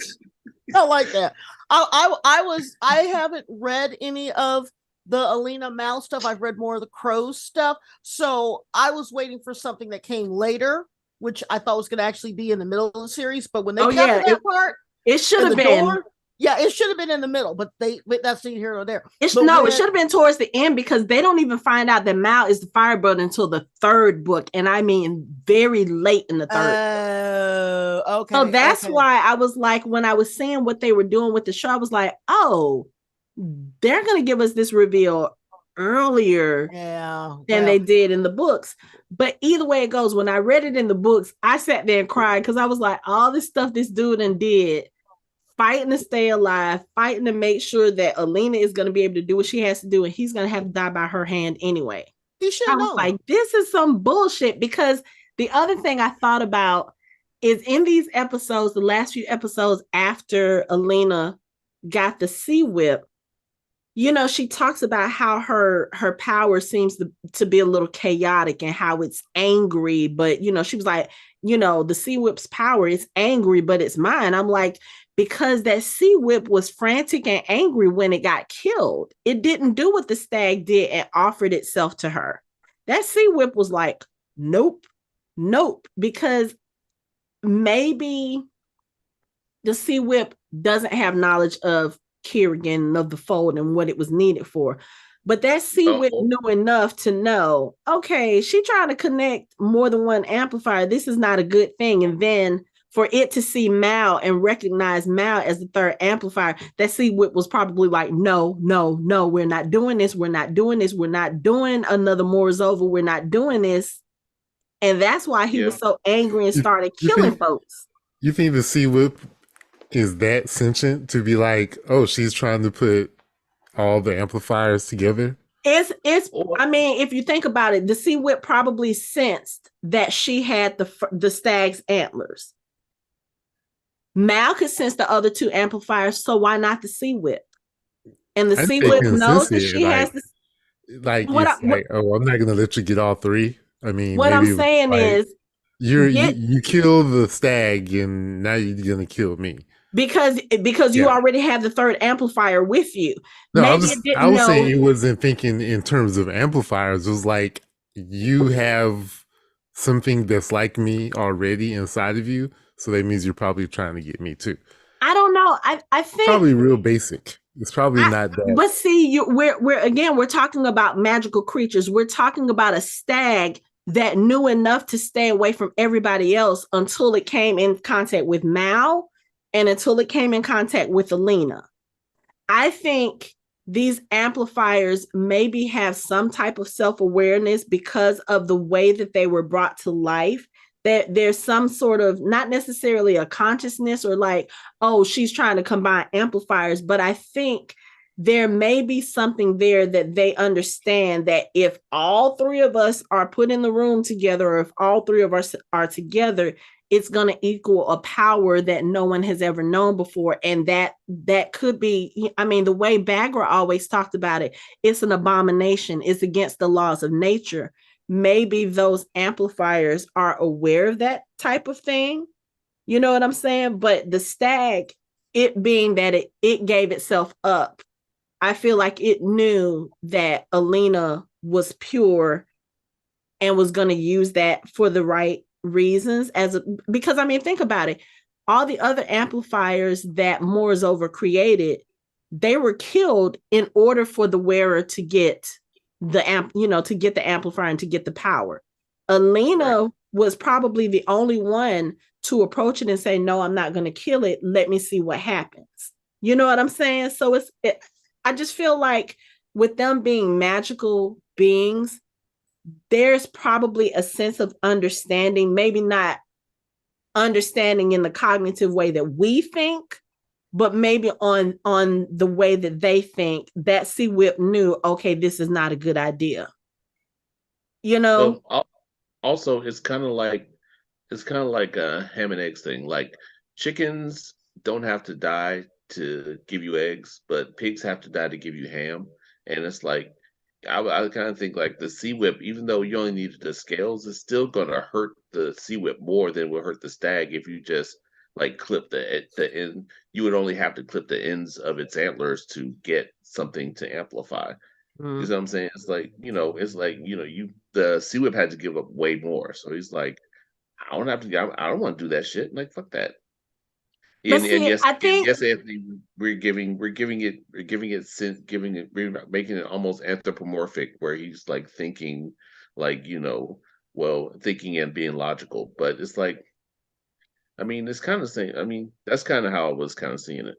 I like that. I haven't read any of the Alina Mal stuff. I've read more of the Crows stuff. So I was waiting for something that came later, which I thought was going to actually be in the middle of the series. But when they got to that part, it should have been. It should have been in the middle, but that's neither here nor there. It should have been towards the end, because they don't even find out that Mal is the Firebird until the third book, and I mean very late in the third. Okay. So that's why I was like, when I was seeing what they were doing with the show, I was like, oh, they're gonna give us this reveal earlier than they did in the books. But either way it goes, when I read it in the books, I sat there and cried, because I was like, all this stuff this dude and did, fighting to stay alive, fighting to make sure that Alina is going to be able to do what she has to do, and he's going to have to die by her hand anyway. He should know. Like, this is some bullshit. Because the other thing I thought about is, in these episodes, the last few episodes after Alina got the sea whip, you know, she talks about how her power seems to be a little chaotic, and how it's angry. But, you know, she was like, you know, the sea whip's power is angry, but it's mine. I'm like, because that sea whip was frantic and angry when it got killed. It didn't do what the stag did and offered itself to her. That sea whip was like, nope, because maybe the sea whip doesn't have knowledge of Kirigan, of the fold, and what it was needed for. But that sea whip knew enough to know, okay, she trying to connect more than one amplifier. This is not a good thing. And then for it to see Mal and recognize Mal as the third amplifier, that sea whip was probably like, no, we're not doing this. We're not doing this. We're not doing another Morozova. We're not doing this. And that's why he was so angry and started killing folks. You think the sea whip is that sentient to be like, oh, she's trying to put all the amplifiers together? It's I mean, if you think about it, the sea whip probably sensed that she had the stag's antlers. Mal could sense the other two amplifiers, so why not the sea whip? And the sea whip knows that she has this. Like, I'm not going to let you get all three. I mean, what I'm saying is, you kill the stag, and now you're going to kill me. Because you already have the third amplifier with you. No, I was saying it wasn't thinking in terms of amplifiers. It was like, you have something that's like me already inside of you, so that means you're probably trying to get me too. I don't know. I think probably real basic. It's probably not that. But see, we're talking about magical creatures. We're talking about a stag that knew enough to stay away from everybody else until it came in contact with Mal. And until it came in contact with Alina. I think these amplifiers maybe have some type of self-awareness because of the way that they were brought to life. That there's some sort of, not necessarily a consciousness or like, oh, she's trying to combine amplifiers, but I think there may be something there that they understand that if all three of us are put in the room together, or if all three of us are together, it's going to equal a power that no one has ever known before. And that could be, I mean, the way Baghra always talked about it, it's an abomination. It's against the laws of nature. Maybe those amplifiers are aware of that type of thing. You know what I'm saying? But the stag, it being that it gave itself up, I feel like it knew that Alina was pure and was going to use that for the right reasons, because I mean, think about it, all the other amplifiers that Morozova created, they were killed in order for the wearer to get the to get the amplifier and to get the power. Alina was probably the only one to approach it and say, no, I'm not going to kill it. Let me see what happens. You know what I'm saying? So I just feel like with them being magical beings, there's probably a sense of understanding, maybe not understanding in the cognitive way that we think, but maybe on the way that they think, that Sea Whip knew, okay, this is not a good idea. You know? Well, also, it's kind of like a ham and eggs thing. Like, chickens don't have to die to give you eggs, but pigs have to die to give you ham. And it's like, I kind of think like the Sea Whip, even though you only needed the scales, it's still gonna hurt the Sea Whip more than will hurt the stag if you just like clip the end. You would only have to clip the ends of its antlers to get something to amplify. You know what I'm saying? It's like, the Sea Whip had to give up way more. So he's like, I don't want to do that shit. Like, fuck that. And yes, Anthony, we're making it almost anthropomorphic, where he's like thinking, like, thinking and being logical. But it's like, I mean, it's kind of saying, I mean, that's kind of how I was kind of seeing it.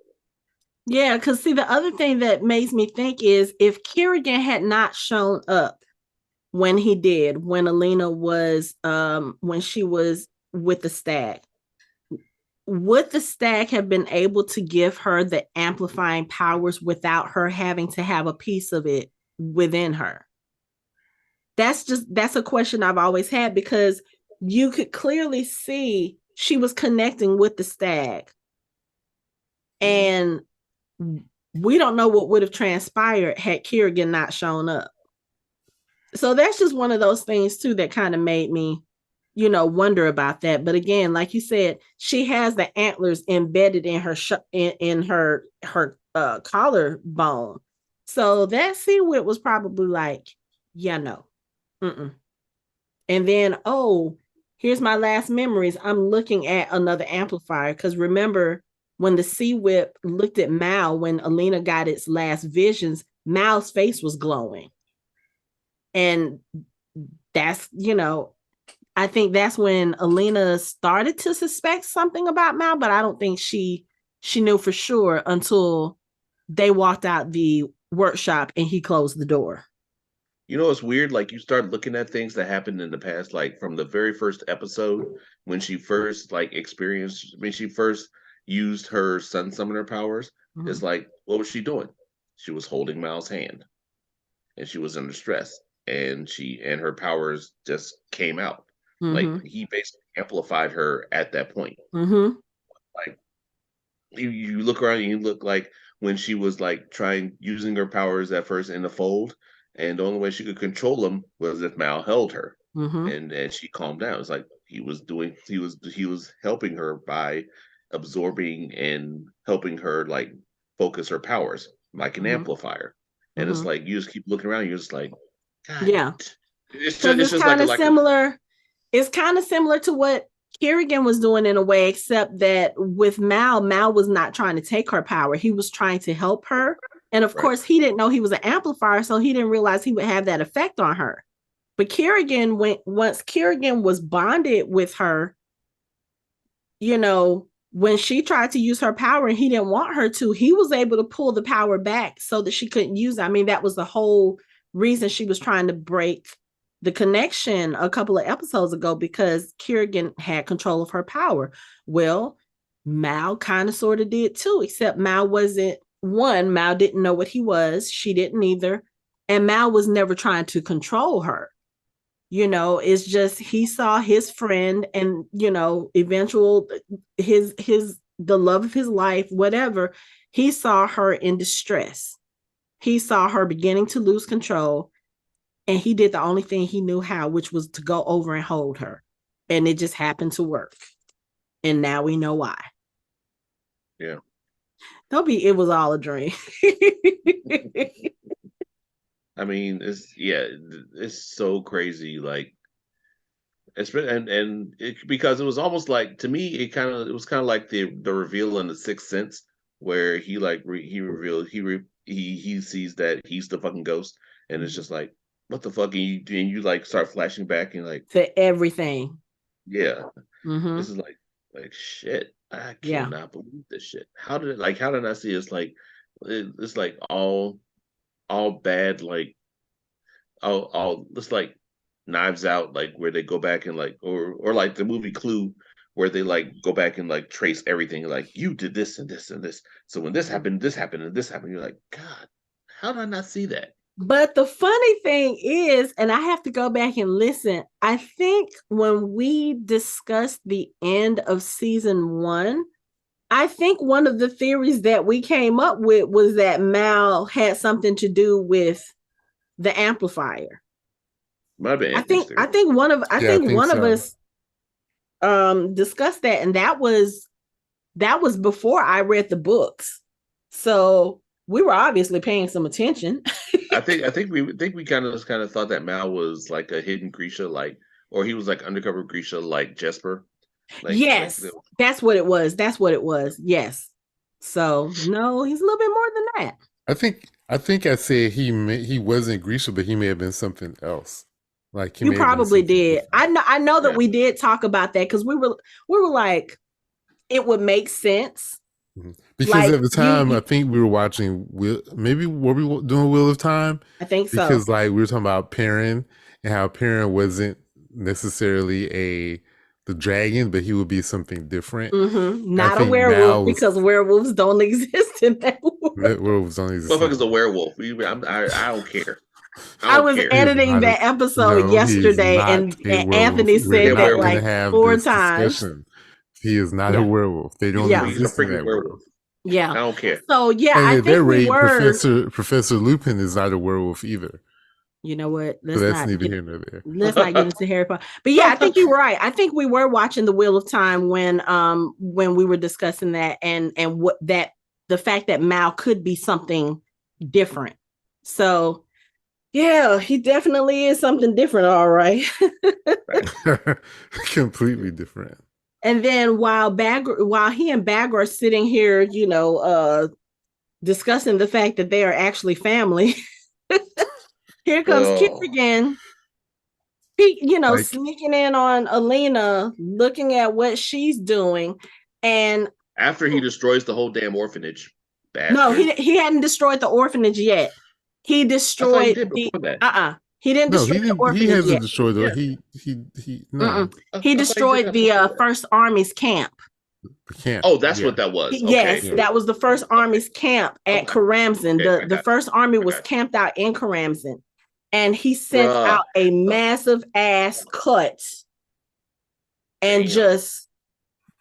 Yeah, because see, the other thing that makes me think is if Kirigan had not shown up when he did, when Alina was, when she was with the stag, would the stag have been able to give her the amplifying powers without her having to have a piece of it within her? That's a question I've always had, because you could clearly see she was connecting with the stag. And we don't know what would have transpired had Kirigan not shown up. So that's just one of those things too that kind of made me, wonder about that. But again, like you said, she has the antlers embedded in her in her collarbone. So that Sea Whip was probably like, yeah, no. Mm-mm. And then, here's my last memories. I'm looking at another amplifier, because remember when the Sea Whip looked at Mal, when Alina got its last visions, Mal's face was glowing. And that's, I think that's when Alina started to suspect something about Mal, but I don't think she knew for sure until they walked out the workshop and he closed the door. It's weird. Like, you start looking at things that happened in the past, like from the very first episode when she first she first used her sun summoner powers. Mm-hmm. It's like, what was she doing? She was holding Mal's hand, and she was under stress, and her powers just came out. Mm-hmm. Like, he basically amplified her at that point. Mm-hmm. Like, you look around and you look like when she was like using her powers at first in the fold. And the only way she could control them was if Mal held her, mm-hmm. and she calmed down. It's like he was helping her by absorbing and helping her like focus her powers like an mm-hmm. amplifier. And mm-hmm. it's like you just keep looking around. You're just like, God. Yeah, it's kind of similar. It's kind of similar to what Kirigan was doing in a way, except that with Mal was not trying to take her power. He was trying to help her. And of course, he didn't know he was an amplifier, so he didn't realize he would have that effect on her. But Kirigan, once Kirigan was bonded with her, when she tried to use her power and he didn't want her to, he was able to pull the power back so that she couldn't use it. I mean, that was the whole reason she was trying to break the connection a couple of episodes ago, because Kirigan had control of her power. Well, Mal kind of sort of did too, except Mal didn't know what he was. She didn't either. And Mal was never trying to control her. It's just he saw his friend and, the love of his life, whatever. He saw her in distress. He saw her beginning to lose control. And he did the only thing he knew how, which was to go over and hold her. And it just happened to work. And now we know why. Yeah. It was all a dream. I mean, it's so crazy. Like, because it was almost like, to me, it was kind of like the reveal in The Sixth Sense, where he sees that he's the fucking ghost, and it's just like, what the fuck? And you like start flashing back and like to everything. Yeah. Mm-hmm. This is like shit. I cannot believe this shit. How did I see it's like it's like all bad, like all it's like Knives Out, like where they go back and like or like the movie Clue, where they like go back and like trace everything, like you did this and this and this. So when this happened, and this happened, you're like, God, how did I not see that? But the funny thing is, and I have to go back and listen, I think when we discussed the end of season 1, I think one of the theories that we came up with was that Mal had something to do with the amplifier. I think one of us discussed that, and that was before I read the books. So we were obviously paying some attention. I think we kind of thought that Mal was like a hidden Grisha, like, or he was like undercover Grisha, like Jesper. Like, yes, that's what it was. Yes. So no, he's a little bit more than that. I think I said he wasn't Grisha, but he may have been something else. Like you probably did. Different. I know that we did talk about that because we were like, it would make sense. Mm-hmm. Because like, at the time, I think we were watching maybe were we doing Wheel of Time? I think so. Because like we were talking about Perrin and how Perrin wasn't necessarily the dragon, but he would be something different. Mm-hmm. Not a werewolf because werewolves don't exist in that world. Werewolves don't exist. Motherfucker's a werewolf. I don't care. I was editing that episode yesterday, and Anthony said that like 4 times. He is not a werewolf. They don't exist in that world. Yeah, I don't care. So yeah, and I at think that rate, Professor Lupin is not a werewolf either. You know what? That's neither here nor there. Let's not get into Harry Potter. But yeah, I think you're right. I think we were watching the Wheel of Time when we were discussing that and what the fact that Mal could be something different. So yeah, he definitely is something different. All right. Completely different. And then while he and Baghra are sitting here, discussing the fact that they are actually family, here comes Kirigan, sneaking in on Alina, looking at what she's doing. And after he destroys the whole damn orphanage. Bastard. No, he hadn't destroyed the orphanage yet. He destroyed He didn't destroy the orphanage. He hasn't yet. destroyed the He destroyed the First Army's camp. The camp. Oh, that's what that was. Yes, that was the First Army's camp at Keramzin. The First Army was camped out in Keramzin. And he sent out a massive ass cut. And just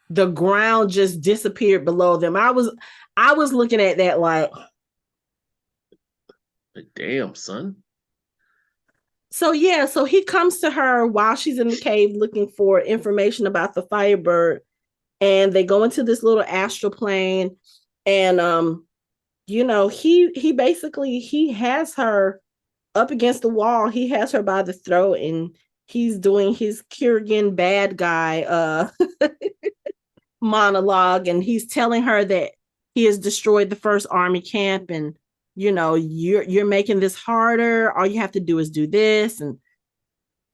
the ground just disappeared below them. I was looking at that like, damn, son. So he comes to her while she's in the cave looking for information about the Firebird, and they go into this little astral plane, and he basically has her up against the wall. He has her by the throat, and he's doing his Kirigan bad guy monologue, and he's telling her that he has destroyed the First Army camp, and you're making this harder. All you have to do is do this. And,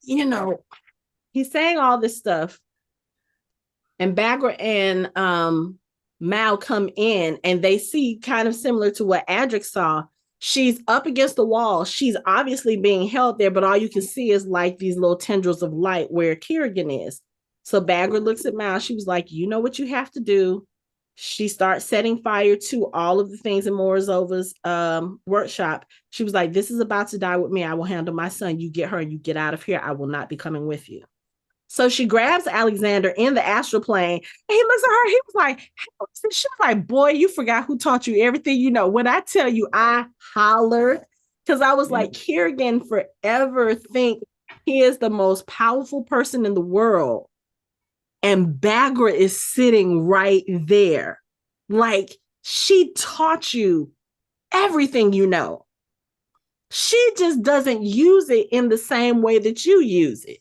he's saying all this stuff. And Baghra and Mal come in, and they see, kind of similar to what Adric saw, she's up against the wall. She's obviously being held there, but all you can see is like these little tendrils of light where Kirigan is. So Baghra looks at Mal. She was like, you know what you have to do. She starts setting fire to all of the things in Morozova's workshop. She was like, this is about to die with me. I will handle my son. You get her and you get out of here. I will not be coming with you. So she grabs Alexander in the astral plane, and he looks at her. He was like, she was like, boy, you forgot who taught you everything. When I tell you, I hollered because I was like, Kirigan forever think he is the most powerful person in the world. And Baghra is sitting right there. Like, she taught you everything you know. She just doesn't use it in the same way that you use it.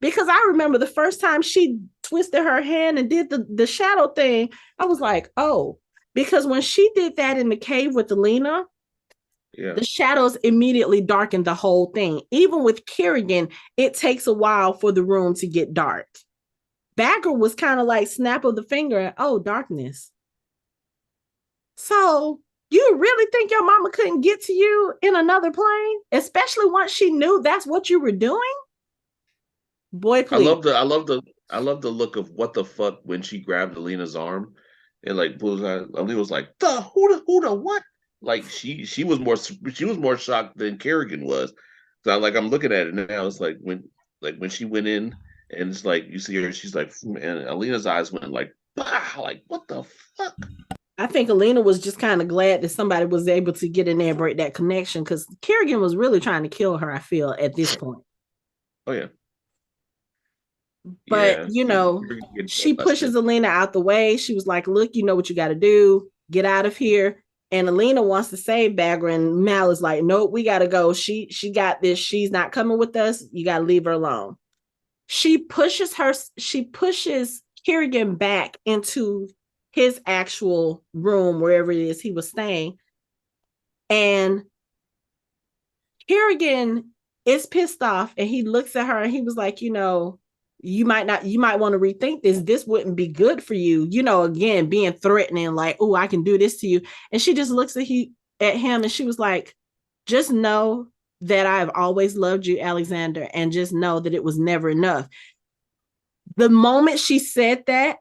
Because I remember the first time she twisted her hand and did the shadow thing, I was like, oh, because when she did that in the cave with Alina, the shadows immediately darkened the whole thing. Even with Kirigan, it takes a while for the room to get dark. Baghra was kind of like snap of the finger and, oh, darkness. So you really think your mama couldn't get to you in another plane, especially once she knew that's what you were doing? Boy, please. I love the look of what the fuck when she grabbed Alina's arm and like Alina was like, who the what? Like she was more shocked than Kirigan was. So I'm looking at it now. It's like when she went in and it's like you see her, she's like, and Alina's eyes went like, bah, like what the fuck? I think Alina was just kind of glad that somebody was able to get in there and break that connection because Kirigan was really trying to kill her, I feel, at this point. Oh yeah. But she pushes Alina out the way. She was like, look, you know what you got to do. Get out of here. And Alina wants to save Baghra, and Mal is like, nope, we got to go. She got this. She's not coming with us. You got to leave her alone. She pushes Kirigan back into his actual room, wherever it is he was staying. And Kirigan is pissed off, and he looks at her and he was like, you might want to rethink this. This wouldn't be good for you. Again, being threatening, like, oh, I can do this to you. And she just looks at him and she was like, just know that I've always loved you, Alexander, and just know that it was never enough. The moment she said that,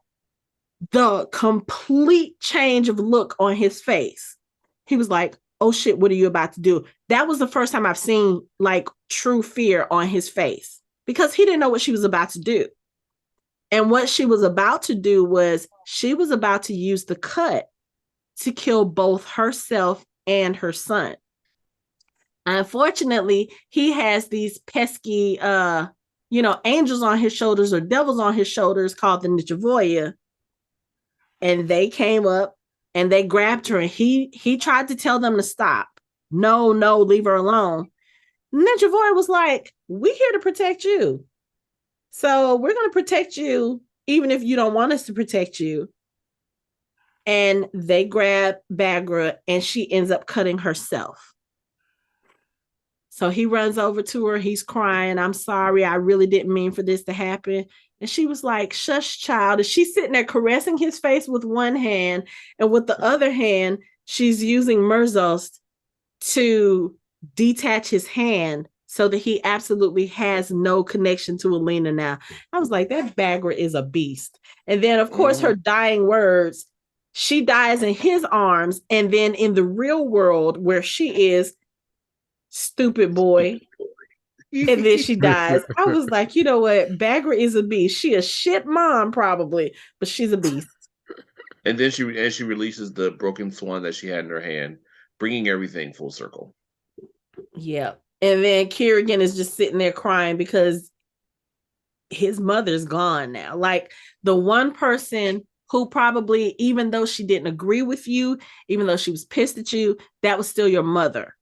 the complete change of look on his face, he was like, oh shit, what are you about to do? That was the first time I've seen like true fear on his face, because he didn't know what she was about to do. And what she was about to do was she was about to use the cut to kill both herself and her son. Unfortunately, he has these pesky, angels on his shoulders or devils on his shoulders called the Nichavoya. And they came up and they grabbed her, and he tried to tell them to stop. No, leave her alone. Nichavoya was like, we're here to protect you. So we're going to protect you, even if you don't want us to protect you. And they grab Baghra, and she ends up cutting herself. So he runs over to her. He's crying. I'm sorry. I really didn't mean for this to happen. And she was like, shush, child. And she's sitting there caressing his face with one hand. And with the other hand, she's using Merzost to detach his hand so that he absolutely has no connection to Alina now. I was like, that Baghra is a beast. And then, of course, her dying words, she dies in his arms. And then in the real world where she is, stupid boy. And then she dies. I was like, you know what? Baghra is a beast. She a shit mom probably, but she's a beast. And then she releases the broken swan that she had in her hand, bringing everything full circle. Yeah. And then Kirigan is just sitting there crying because his mother's gone now. Like the one person who probably, even though she didn't agree with you, even though she was pissed at you, that was still your mother.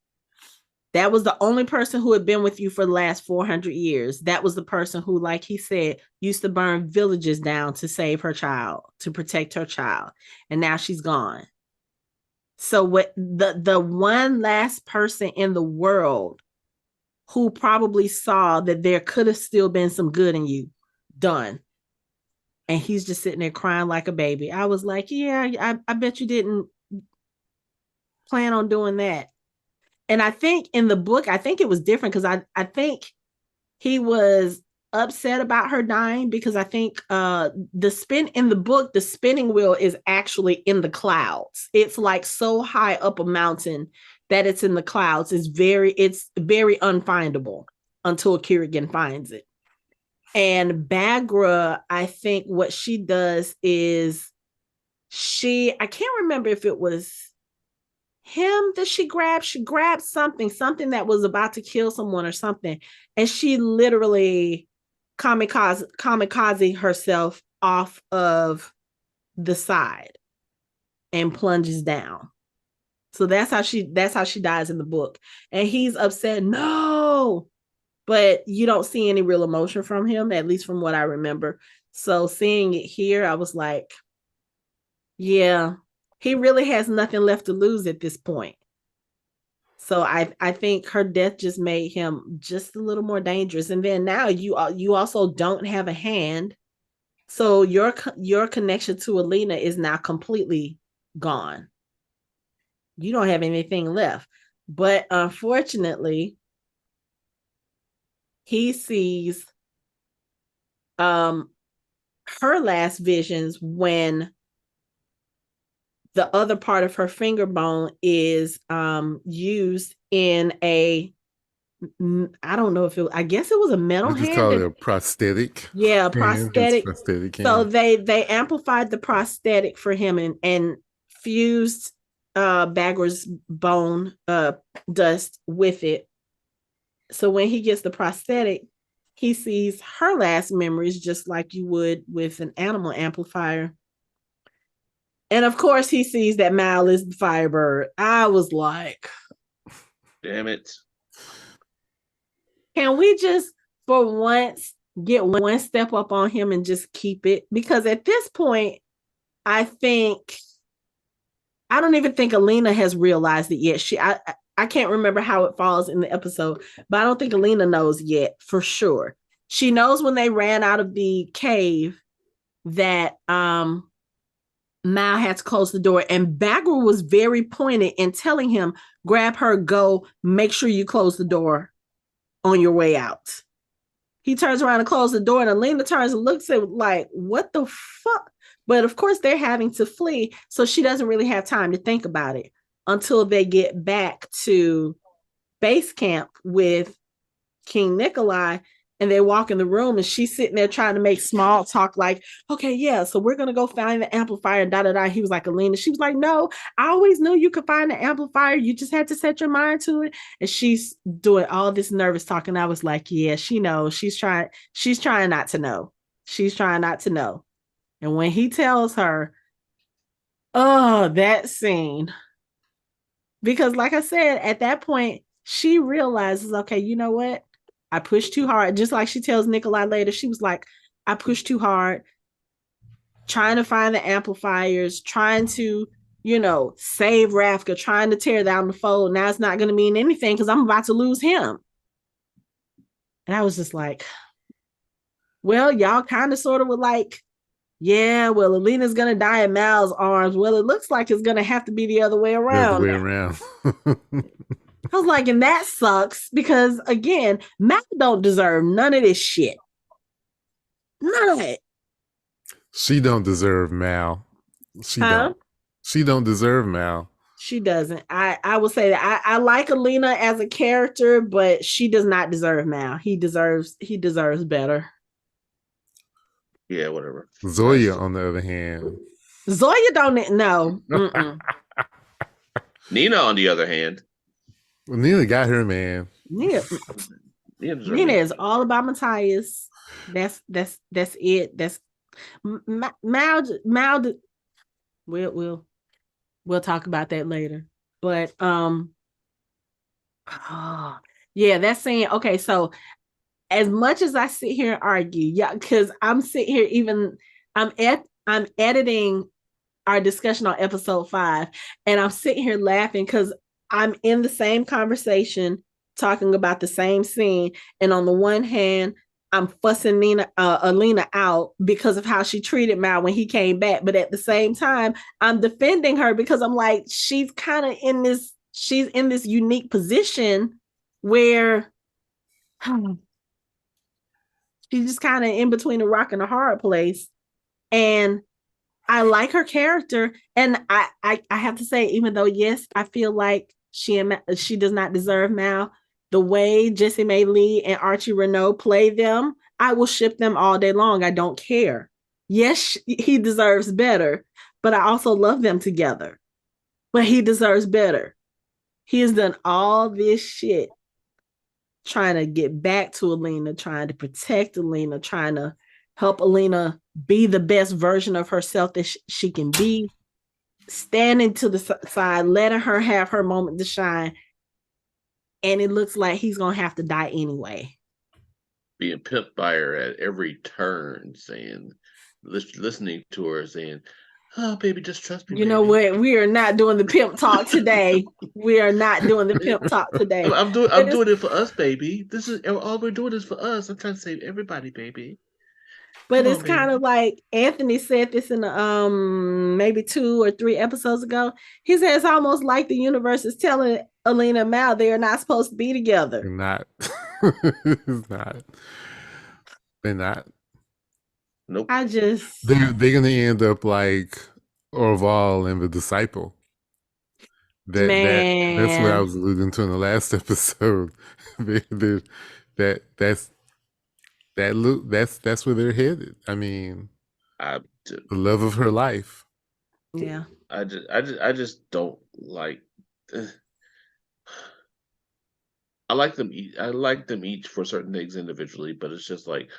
That was the only person who had been with you for the last 400 years. That was the person who, like he said, used to burn villages down to save her child, to protect her child. And now she's gone. So what the one last person in the world who probably saw that there could have still been some good in you, done. And he's just sitting there crying like a baby. I was like, yeah, I bet you didn't plan on doing that. And I think in the book, I think it was different because I think he was upset about her dying because I think in the book, the spinning wheel is actually in the clouds. It's like so high up a mountain that it's in the clouds. It's very unfindable until Kirigan finds it. And Baghra, I think what she does is I can't remember if it was him that she grabbed something that was about to kill someone or something, and she literally kamikaze herself off of the side and plunges down. So that's how she dies in the book. And he's upset, no, but you don't see any real emotion from him, at least from what I remember. So seeing it here, I was like, yeah, he really has nothing left to lose at this point. So I think her death just made him just a little more dangerous. And then now you also don't have a hand So your connection to Alina is now completely gone. You don't have anything left. But unfortunately, he sees her last visions when the other part of her finger bone is used in a, I don't know if I guess it was a metal hand. Just call it a prosthetic. Yeah, prosthetic. So they amplified the prosthetic for him and fused Baghra's bone dust with it. So when he gets the prosthetic, he sees her last memories just like you would with an animal amplifier. And of course, he sees that Mal is the Firebird. I was like, damn it. Can we just, for once, get one step up on him and just keep it? Because at this point, I don't even think Alina has realized it yet. I can't remember how it falls in the episode, but I don't think Alina knows yet for sure. She knows when they ran out of the cave that Mal had to close the door, and Baghra was very pointed in telling him, grab her, go, make sure you close the door on your way out. He turns around and closes the door, and Alina turns and looks at like, what the fuck? But of course, they're having to flee, so she doesn't really have time to think about it until they get back to base camp with King Nikolai, and they walk in the room, and she's sitting there trying to make small talk like, okay, yeah, so we're going to go find the amplifier, da-da-da. He was like, Alina. She was like, no, I always knew you could find the amplifier. You just had to set your mind to it. And she's doing all this nervous talking. I was like, yeah, she knows. She's trying not to know. She's trying not to know. And when he tells her, oh, that scene. Because like I said, at that point, she realizes, okay, you know what? I pushed too hard. Just like she tells Nikolai later, she was like, I pushed too hard, trying to find the amplifiers, trying to, save Ravka, trying to tear down the fold. Now it's not going to mean anything because I'm about to lose him. And I was just like, well, y'all kind of sort of were like, yeah, well, Alina's going to die in Mal's arms. Well, it looks like it's going to have to be the other way around. The other way around. I was like, and that sucks because, again, Mal don't deserve none of this shit. None of it. She don't deserve Mal. She don't deserve Mal. She doesn't. I will say that I like Alina as a character, but she does not deserve Mal. He deserves better. Yeah, whatever. Zoya, on the other hand. Zoya don't know. Nina, on the other hand. Well, Nina got her man. Nina is all about Matthias. That's it. That's Mal. We'll talk about that later. But yeah, that scene. Okay, so as much as I sit here and argue, yeah, because I'm sitting here I'm editing our discussion on episode 5, and I'm sitting here laughing because I'm in the same conversation talking about the same scene. And on the one hand, I'm fussing Alina out because of how she treated Mal when he came back. But at the same time, I'm defending her because I'm like, she's in this unique position where she's just kind of in between a rock and a hard place. And I like her character. And I have to say, even though, yes, I feel like she does not deserve Mal, the way Jessie Mae Lee and Archie Renault play them, I will ship them all day long. I don't care. Yes, he deserves better, but I also love them together. But he deserves better. He has done all this shit trying to get back to Alina, trying to protect Alina, trying to help Alina be the best version of herself that she can be, standing to the side, letting her have her moment to shine. And it looks like he's going to have to die anyway. Being pimped by her at every turn, listening to her saying, oh, baby, just trust me. You know what? We are not doing the pimp talk today. We are not doing the pimp talk today. I'm doing it for us, baby. This is all we're doing is for us. I'm trying to save everybody, baby. But it's kind of like Anthony said this in maybe 2 or 3 episodes ago. He said it's almost like the universe is telling Alina and Mal they are not supposed to be together. They're not. It's not. They're not. Nope. They're gonna end up like Ohval and the Disciple. That's what I was alluding to in the last episode. That's where they're headed. I mean, the love of her life. Yeah. I just don't like. I like them. I like them each for certain things individually, but it's just like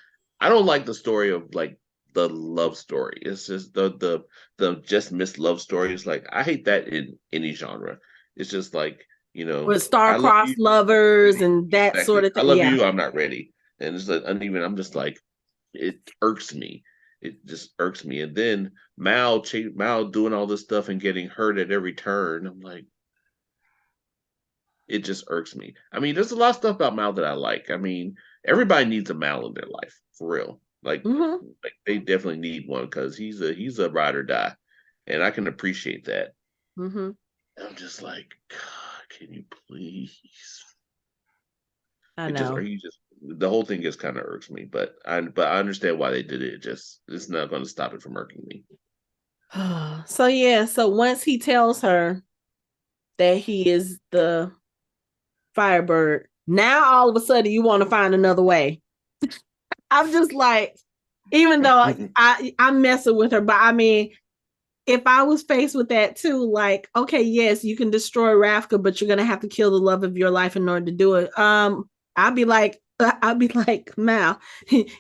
I don't like the story of like the love story. It's just the just missed love stories. Like I hate that in any genre. It's just like with star-crossed lovers and that sort of thing. I love you. I'm not ready, and it's like I'm just like it irks me. It just irks me. And then Mal doing all this stuff and getting hurt at every turn. I'm like, it just irks me. I mean, there's a lot of stuff about Mal that I like. I mean, everybody needs a Mal in their life, for real. Like they definitely need one because he's a ride or die, and I can appreciate that. Mm-hmm. I'm just like, God, can you please? I know. The whole thing just kind of irks me, but I understand why they did it. It's not going to stop it from irking me. So once he tells her that he is the Firebird, now all of a sudden you want to find another way. I'm just like, even though I'm messing with her, but I mean, if I was faced with that too, like, okay, yes, you can destroy Ravka, but you're gonna have to kill the love of your life in order to do it. I'll be like, Mal,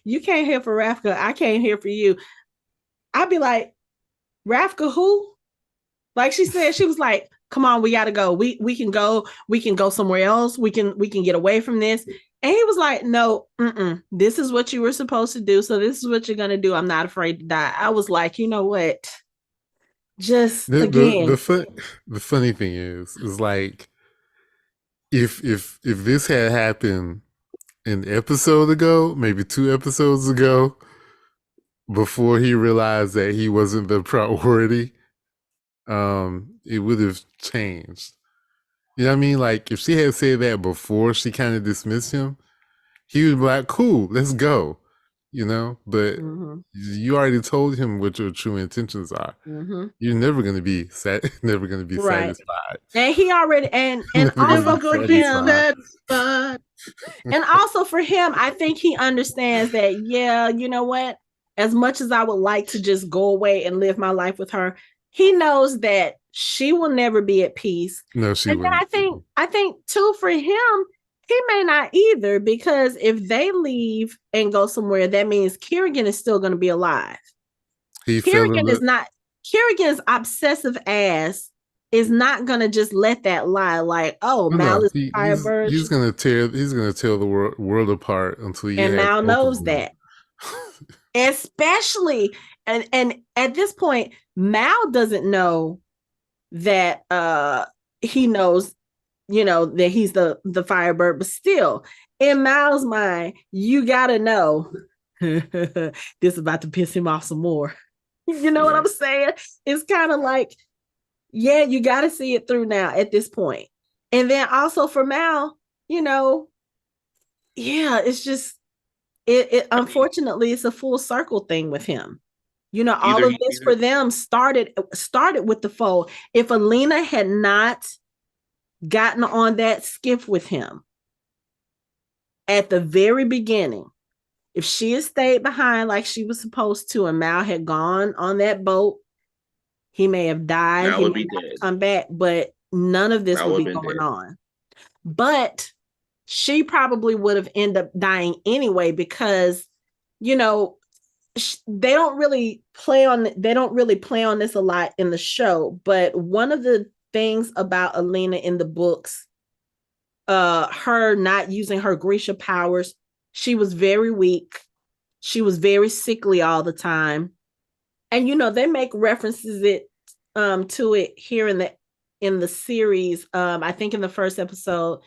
you came here for Ravka. I came here for you. I'd be like, Ravka, who? Like she said, she was like, come on, we gotta go. We can go somewhere else. We can get away from this. And he was like, no, this is what you were supposed to do. So this is what you're gonna do. I'm not afraid to die. I was like, you know what? Just again. The funny thing is like if this had happened an episode ago, maybe 2 episodes ago, before he realized that he wasn't the priority, it would have changed. You know what I mean? Like if she had said that before she kind of dismissed him, he would be like, cool, let's go. But you already told him what your true intentions are. You're never going to be satisfied. And he already and also for him, and also for him, I think he understands that. Yeah, you know what? As much as I would like to just go away and live my life with her, he knows that she will never be at peace. No, she won't. And I think too for him, he may not either, because if they leave and go somewhere, that means Kirigan is still going to be alive. Kirigan's obsessive ass is not going to just let that lie. Like, oh, Mal is Firebird. He's going to tear the world apart until he. And Mal knows that. Especially, and at this point, Mal doesn't know that he knows, that he's the Firebird, but still, in Mal's mind, you gotta know this is about to piss him off some more. You know what I'm saying? It's kind of like, yeah, you gotta see it through now at this point. And then also for Mal, it's just it unfortunately it's a full circle thing with him. All of this for them started with the foe. If Alina had not gotten on that skiff with him at the very beginning, if she had stayed behind like she was supposed to, and Mal had gone on that boat, he may have died. He may have come back, but none of this would be going on. But she probably would have ended up dying anyway, because they don't really play on this a lot in the show. But one of the things about Alina in the books, her not using her Grisha powers, she was very weak. She was very sickly all the time. And they make references to it here in the series. I think in the first episode.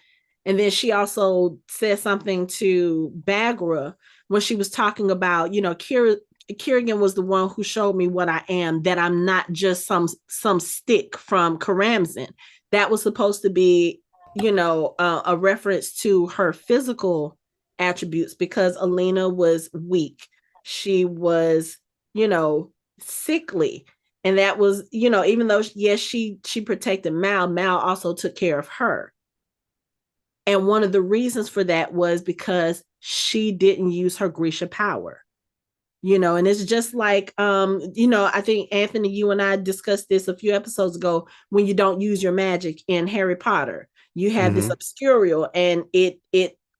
And then she also said something to Baghra when she was talking about, Kirigan was the one who showed me what I am, that I'm not just some stick from Keramzin. That was supposed to be, a reference to her physical attributes, because Alina was weak. She was, sickly. And that was, even though, yes, she protected Mal also took care of her. And one of the reasons for that was because she didn't use her Grisha power. And it's just like, I think, Anthony, you and I discussed this a few episodes ago, when you don't use your magic in Harry Potter. You have this obscurial, and it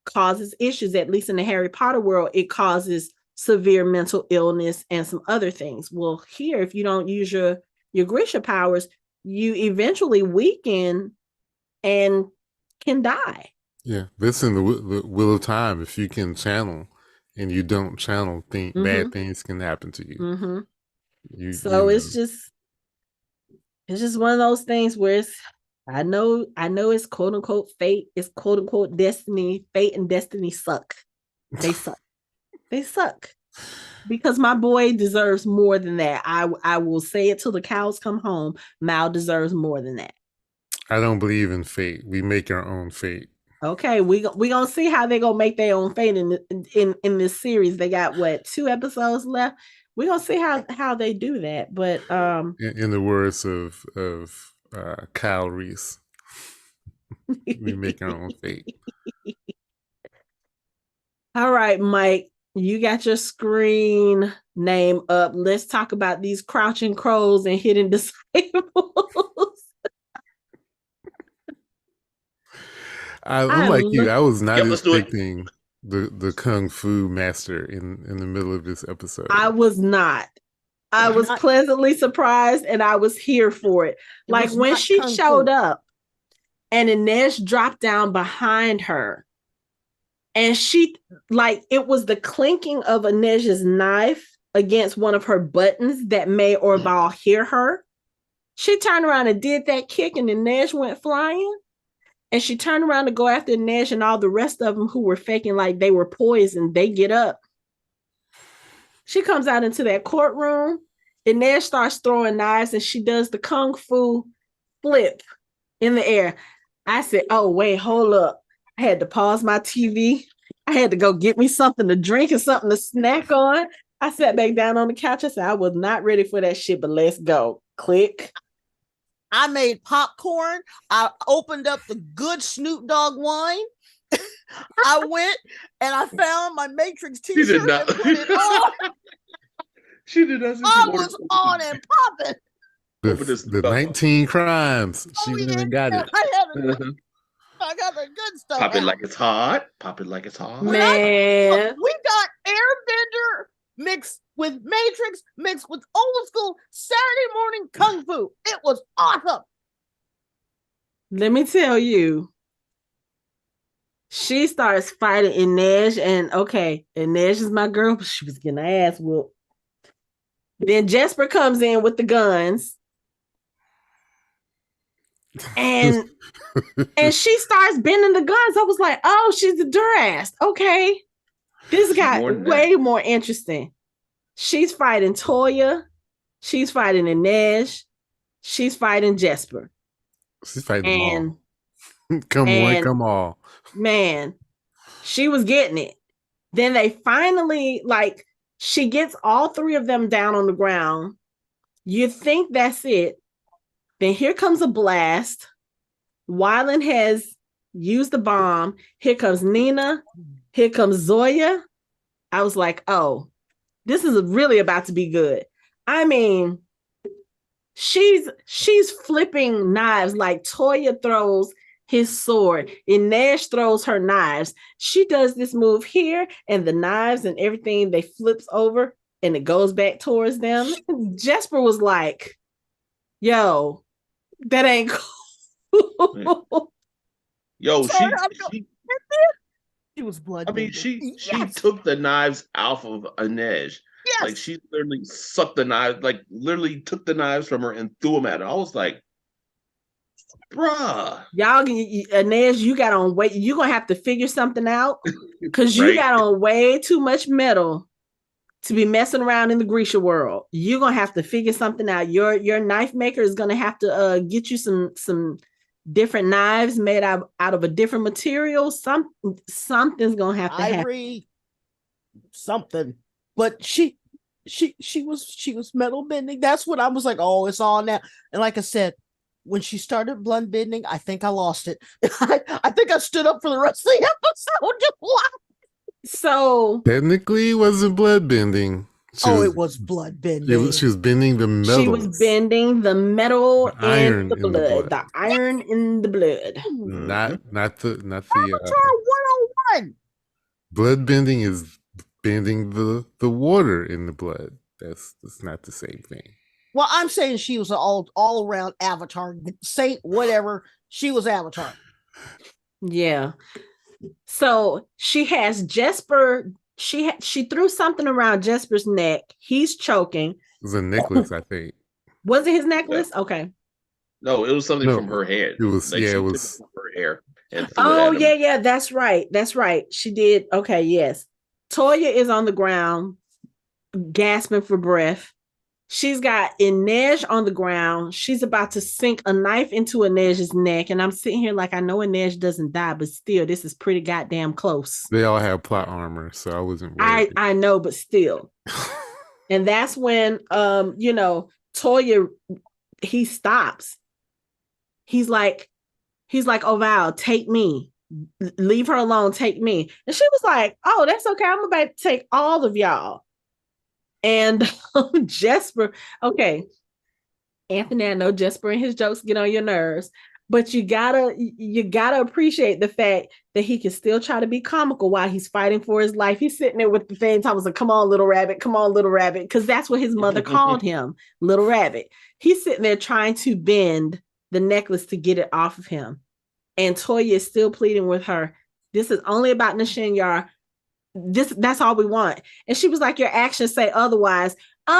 causes issues, at least in the Harry Potter world. It causes severe mental illness and some other things. Well, here, if you don't use your Grisha powers, you eventually weaken and can die. Yeah, this in the Wheel of Time. If you can channel and you don't channel, bad things can happen to you. It's just one of those things where I know it's quote unquote fate, it's quote unquote destiny. Fate and destiny suck. They suck. They suck. Because my boy deserves more than that. I will say it till the cows come home. Mal deserves more than that. I don't believe in fate. We make our own fate. Okay, we gonna see how they gonna make their own fate in this series. They got 2 episodes left. We're gonna see how they do that. But in the words of Kyle Reese, we make our own fate. All right, Mike, you got your screen name up. Let's talk about these crouching crows and hidden disables. I'm like you. I was not expecting the kung fu master in the middle of this episode. I was not. I was pleasantly surprised, and I was here for it. Like when she showed up and Inej dropped down behind her, and she, like, it was the clinking of Inej's knife against one of her buttons that made Ohval hear her. She turned around and did that kick, and Inej went flying. And she turned around to go after Inej, and all the rest of them who were faking like they were poisoned, they get up. She comes out into that courtroom. Inej starts throwing knives, and she does the kung fu flip in the air. I said, oh, wait, hold up. I had to pause my TV. I had to go get me something to drink and something to snack on. I sat back down on the couch. I said, I was not ready for that shit, but let's go. Click. I made popcorn. I opened up the good Snoop Dogg wine. I went and I found my Matrix t-shirt and put it on. She did not. I was on and popping. The 19 crimes. She went and got it. I got the good stuff. Pop it like it's hot. Pop it like it's hot. Man. We got Airbender mixed with Matrix, mixed with old school Saturday morning kung fu. It was awesome. Let me tell you, she starts fighting Inej, and okay, Inej is my girl, but she was getting her ass whooped. Then Jesper comes in with the guns, and she starts bending the guns. I was like, oh, she's the Durast. Okay, this got way more interesting. She's fighting Toya. She's fighting Inej. She's fighting Jesper. She's fighting them all. Come on. Man, she was getting it. Then they finally, like, she gets all 3 of them down on the ground. You think that's it. Then here comes a blast. Wylan has used the bomb. Here comes Nina. Here comes Zoya. I was like, oh, this is really about to be good. I mean, she's flipping knives. Like Toya throws his sword, Inej throws her knives. She does this move here, and the knives and everything, they flips over and it goes back towards them. Jesper was like, yo, that ain't cool. Yo, she was blood. I mean, she took the knives off of Inej. Yes. Like, she literally sucked the knives, like literally took the knives from her and threw them at her. I was like, bruh. Y'all, Inej, you got on weight. You're going to have to figure something out because you got on way too much metal to be messing around in the Grisha world. You're gonna have to figure something out. Your knife maker is gonna have to get you some different knives made out of a different material. Something's gonna have to happen. Something. But she was metal bending. That's what I was like, oh, it's on now. And like I said, when she started blood bending, I think I lost it. I think I stood up for the rest of the episode. So technically, it wasn't blood bending. It was blood bending. She was bending the metal. She was bending the metal the iron the blood. The iron in the blood. Not the Avatar 101. Blood bending is bending the water in the blood. That's not the same thing. Well, I'm saying she was an all around Avatar, saint, whatever. She was Avatar. Yeah. So she has Jesper. She threw something around Jesper's neck. He's choking. It was a necklace, I think. Was it his necklace? Yeah. Okay. No, it was something from her hair. It was it was from her hair. Oh yeah, that's right. That's right. She did. Okay, yes. Toya is on the ground, gasping for breath. She's got Inej on the ground. She's about to sink a knife into Inej's neck. And I'm sitting here like, I know Inej doesn't die, but still, this is pretty goddamn close. They all have plot armor, so I wasn't worried. I know, but still. And that's when, Toya, he stops. He's like, Ohval, take me. Leave her alone, take me. And she was like, oh, that's okay. I'm about to take all of y'all. And Jesper, okay, Anthony, I know Jesper and his jokes get on your nerves, but you gotta appreciate the fact that he can still try to be comical while he's fighting for his life. He's sitting there with the thing, talking like, come on, little rabbit, because that's what his mother called him, little rabbit. He's sitting there trying to bend the necklace to get it off of him. And Toya is still pleading with her. This is only about Nishinyar. That's all we want. And she was like, your actions say otherwise. You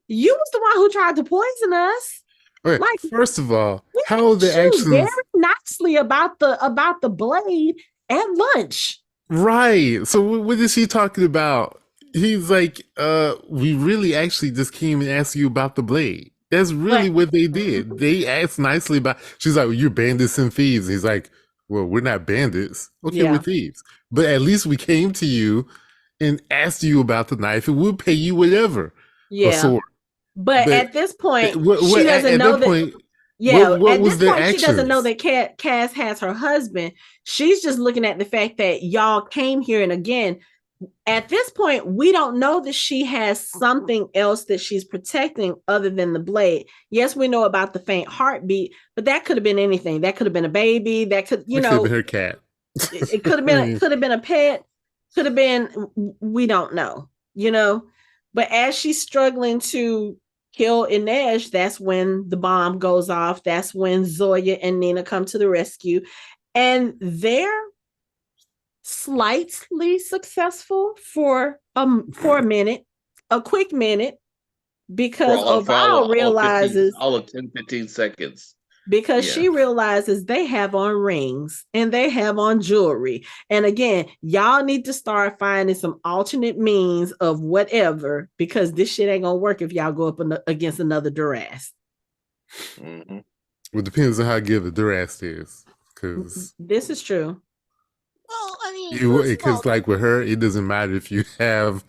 was the one who tried to poison us. Okay, like, first of all, how are the actions very nicely about the blade at lunch? Right. So what is he talking about? He's like, we really actually just came and asked you about the blade. That's really what they did. They asked nicely about. She's like, well, you're bandits and thieves. And he's like, well, we're not bandits. Okay, we're thieves. But at least we came to you and asked you about the knife, and we'll pay you whatever. Yeah. Sword. But at this point, she doesn't know that. Point, at this point, she doesn't know that Cass has her husband. She's just looking at the fact that y'all came here, and again, at this point, we don't know that she has something else that she's protecting other than the blade. Yes, we know about the faint heartbeat, but that could have been anything. That could have been a baby. That could, could have been her cat. It could have been a pet. Could have been. We don't know. But as she's struggling to kill Inej, that's when the bomb goes off. That's when Zoya and Nina come to the rescue, and they're slightly successful for a minute, a quick minute, because Ohval realizes all of 10-15 seconds. Because she realizes they have on rings and they have on jewelry. And again, y'all need to start finding some alternate means of whatever, because this shit ain't gonna work if y'all go up against another Duras. Mm-hmm. Well, it depends on how good the Duras is. Because this is true. Well, I mean, because like with her, it doesn't matter if you have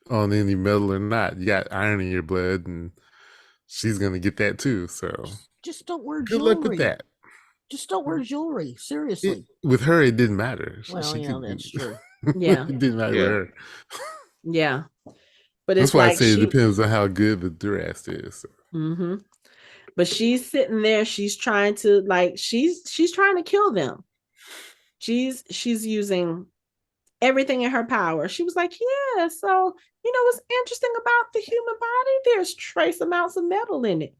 on any metal or not. You got iron in your blood, and she's gonna get that too. So just don't wear jewelry. Good luck with that. Just don't wear jewelry. Seriously. With her, it didn't matter. Well, that's true. Yeah, it didn't matter with her. Yeah, but that's why I say it depends on how good the Duras is. So. Mm-hmm. But she's sitting there. She's trying to she's trying to kill them. She's using everything in her power. She was like, yeah, so, what's interesting about the human body? There's trace amounts of metal in it.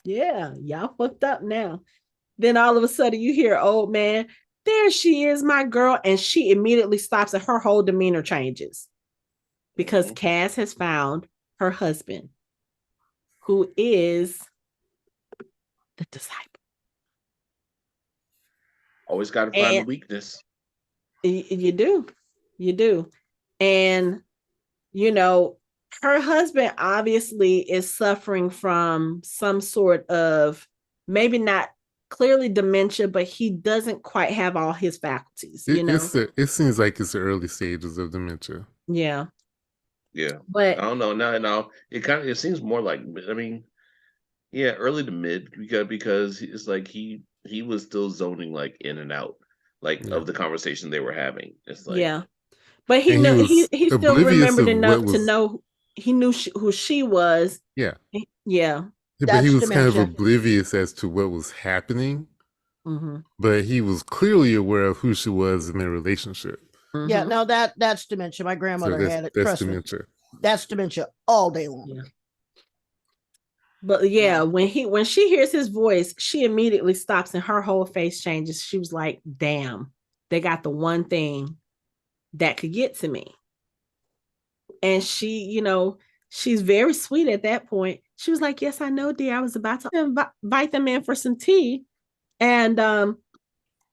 Yeah, y'all fucked up now. Then all of a sudden you hear, old man, there she is, my girl. And she immediately stops and her whole demeanor changes. Because Cass has found her husband, who is the disciple. Always got to find the weakness. You do. And, her husband obviously is suffering from some sort of, maybe not clearly dementia, but he doesn't quite have all his faculties, it seems like it's the early stages of dementia. Yeah. But I don't know. Now it seems more like, I mean, early to mid, because it's like he was still zoning like in and out of the conversation they were having. It's like, but he still remembered enough to know, he knew who she was. Yeah. But he was kind of oblivious as to what was happening. Mm-hmm. But he was clearly aware of who she was in their relationship. Mm-hmm. Yeah, no, that's dementia. My grandmother had it. That's dementia. That's dementia all day long. Yeah. But when she hears his voice, she immediately stops and her whole face changes. She was like, damn, they got the one thing that could get to me. And she, she's very sweet at that point. She was like, yes, I know, dear. I was about to invite them in for some tea. And,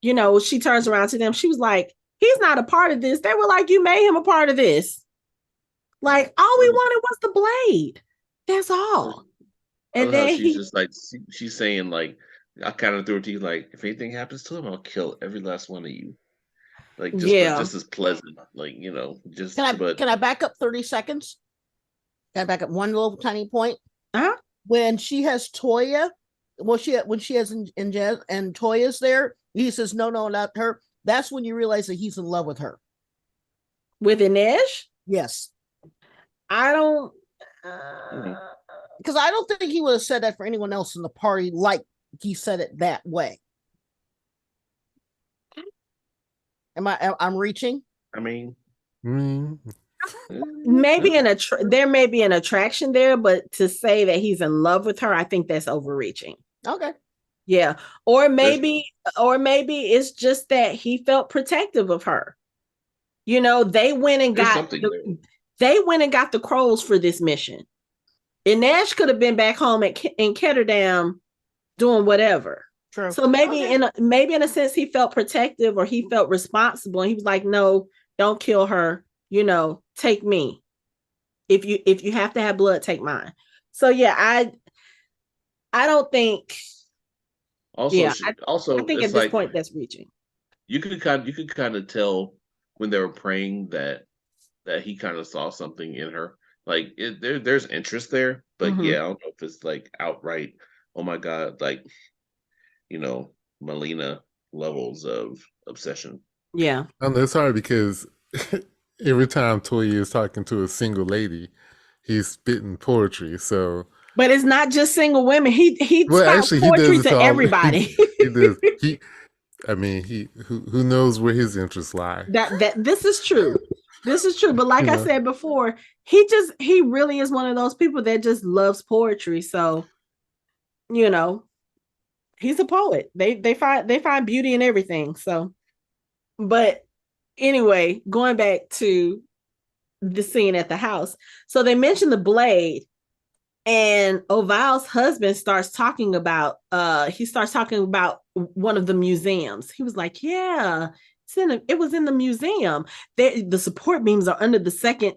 she turns around to them. She was like, he's not a part of this. They were like, you made him a part of this. Like, all we wanted was the blade. That's all. And then she's just like, she's saying, like, I kind of threw it to you, like, if anything happens to him, I'll kill every last one of you. Like, just as pleasant, like, just. Can I back up 30 seconds? Can I back up one little tiny point? Uh-huh. When she has Toya, when she has and Toya's there, he says, no, not her. That's when you realize that he's in love with her. With Inej? Yes. I don't. Because I don't think he would have said that for anyone else in the party, like he said it that way. I'm reaching? I mean, maybe there may be an attraction there, but to say that he's in love with her, I think that's overreaching. Okay. Yeah. Or maybe it's just that he felt protective of her. They went and got the crows for this mission. And Nash could have been back home in Ketterdam doing whatever. True. So maybe in a sense he felt protective, or he felt responsible, and he was like, no, don't kill her, take me. If you have to have blood, take mine. So yeah, I don't think I think at this point that's reaching. You could kind of tell when they were praying that he kind of saw something in her. Like there's interest there, but I don't know if it's like outright, oh my God, like, Melina levels of obsession. Yeah. It's hard because every time Toya is talking to a single lady, he's spitting poetry. So, but it's not just single women. He spouts poetry to everybody. He does. Who knows where his interests lie? This is true. This is true. But like I said before, he really is one of those people that just loves poetry. So, he's a poet. They find beauty in everything. So, but anyway, going back to the scene at the house. So they mentioned the blade, and Ohval's husband starts talking about one of the museums. He was like, yeah, it was in the museum. The support beams are under the second,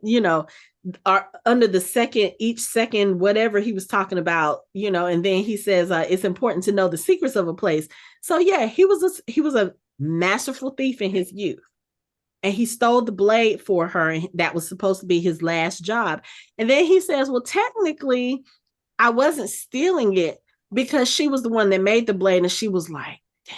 each second, whatever he was talking about, and then he says, it's important to know the secrets of a place. So yeah, he was a masterful thief in his youth. And he stole the blade for her, and that was supposed to be his last job. And then he says, well, technically, I wasn't stealing it because she was the one that made the blade. And she was like, damn.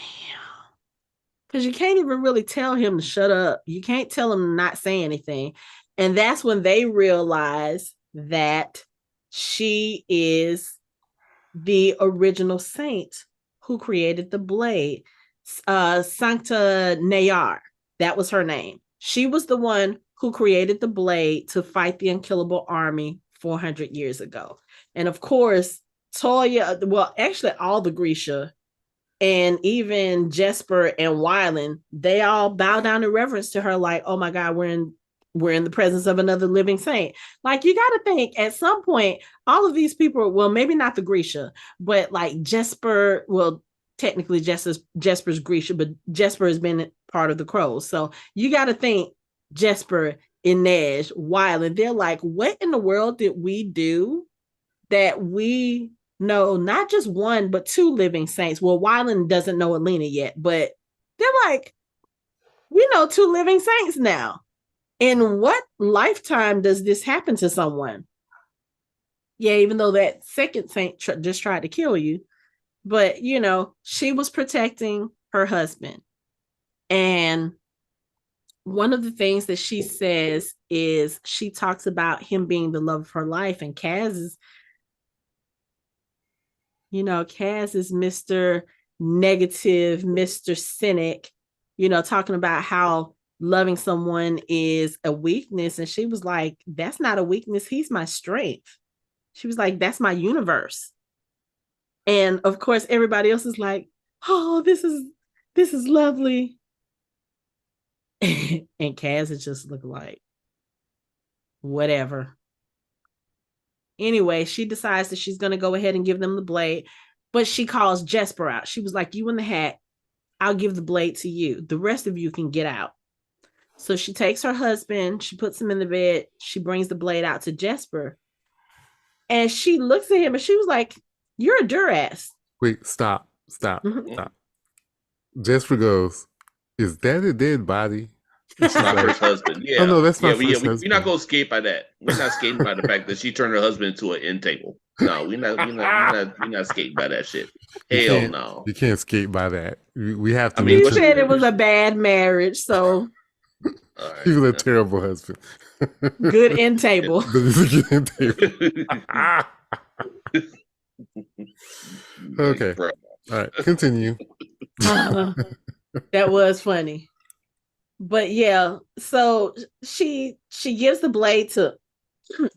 Because you can't even really tell him to shut up. You can't tell him to not say anything. And that's when they realize that she is the original saint who created the blade. Sancta Nayar. That was her name. She was the one who created the blade to fight the unkillable army 400 years ago. And of course, Toya, well, actually all the Grisha and even Jesper and Wylan, they all bow down in reverence to her like, oh my God, we're in the presence of another living saint. Like, you got to think at some point, all of these people, well, maybe not the Grisha, but like Jesper, well, technically Jesper's Grisha, but Jesper has been part of the Crows. So you got to think Jesper Inej, Wylan, they're like, what in the world did we do that we know not just one, but two living saints? Well, Wylan doesn't know Alina yet, but they're like, we know two living saints now. In what lifetime does this happen to someone? Yeah, even though that second saint just tried to kill you. But, you know, she was protecting her husband. And one of the things that she says is she talks about him being the love of her life. And Kaz is, you know, Kaz is Mr. Negative, Mr. Cynic, you know, talking about how loving someone is a weakness. And she was like, that's not a weakness. He's my strength. She was like, that's my universe. And of course, everybody else is like, oh, this is lovely. And Kaz is just looking like, whatever. Anyway, she decides that she's going to go ahead and give them the blade, but she calls Jesper out. She was like, you in the hat, I'll give the blade to you. The rest of you can get out. So she takes her husband, she puts him in the bed, she brings the blade out to Jesper. And she looks at him and she was like, you're a Durass. Wait, stop. Jesper goes, is that a dead body? It's my first husband. Yeah. Oh, no, that's my first husband. We're not going to skate by that. We're not skating by the fact that she turned her husband into an end table. No, we're not skating by that shit. Hell no. You can't skate by that. We have to. You said it was a bad marriage, so. Right. He was a terrible husband. Good end table. Good end table. Okay. All right. Continue. That was funny. But yeah, so she gives the blade to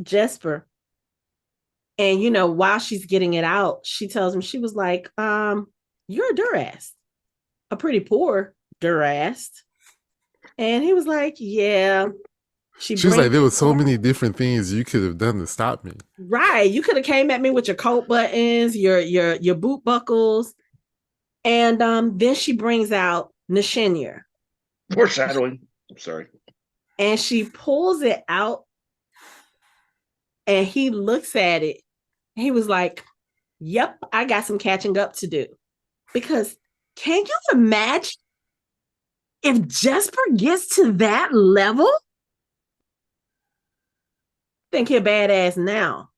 Jesper. And you know, while she's getting it out, she tells him, she was like, you're a Durast. A pretty poor Durast. And he was like, yeah. She was like, there were so many different things you could have done to stop me. Right. You could have came at me with your coat buttons, your boot buckles. And then she brings out Nishinyr. Foreshadowing. I'm sorry. And she pulls it out and he looks at it. He was like, yep, I got some catching up to do. Because can you imagine if Jesper gets to that level? Think he's a badass now.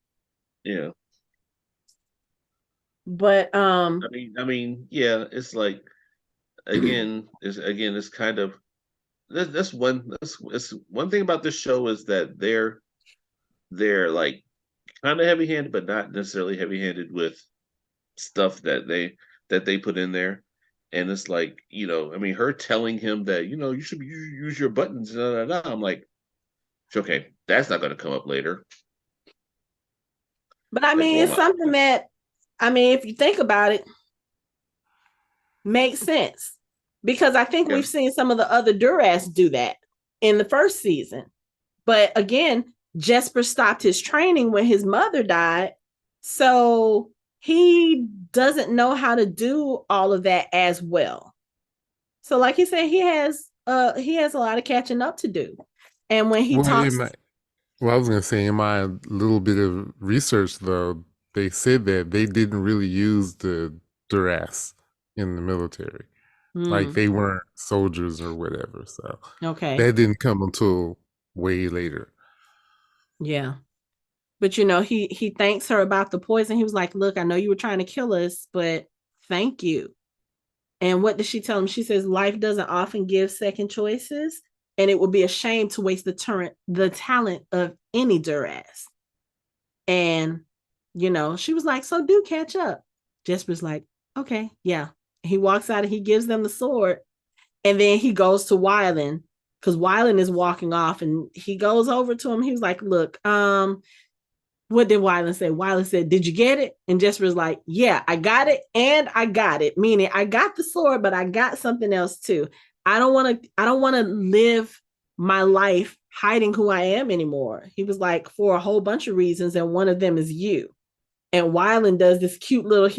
Yeah. But I mean, yeah, it's like it's kind of that's one thing about this show is that they're like kind of heavy-handed, but not necessarily heavy-handed with stuff that they put in there. And it's like, you know, I mean, her telling him that, you know, you should use your buttons. I'm like, okay, that's not going to come up later. But I mean, it's something that, I mean, if you think about it, makes sense. Because I think we've seen some of the other Durasts do that in the first season. But again, Jesper stopped his training when his mother died. So he doesn't know how to do all of that as well. So like he said, he has a lot of catching up to do. And when he talks... I was going to say, in my little bit of research, though, they said that they didn't really use the Duras in the military. Like, they weren't soldiers or whatever. So that didn't come until way later. Yeah. But, you know, he thanks her about the poison. He was like, look, I know you were trying to kill us, but thank you. And what did she tell him? She says, life doesn't often give second choices. And it would be a shame to waste the talent of any Duras. And, you know, she was like, so do catch up. Jesper's like, okay, yeah. He walks out and he gives them the sword. And then he goes to Wylan because Wylan is walking off and he goes over to him. He was like, look, what did Wylan say? Wylan said, did you get it? And Jesper's like, yeah, I got it. And I got it. Meaning I got the sword, but I got something else too. I don't want to live my life hiding who I am anymore. He was like, for a whole bunch of reasons. And one of them is you. And Wylan does this cute little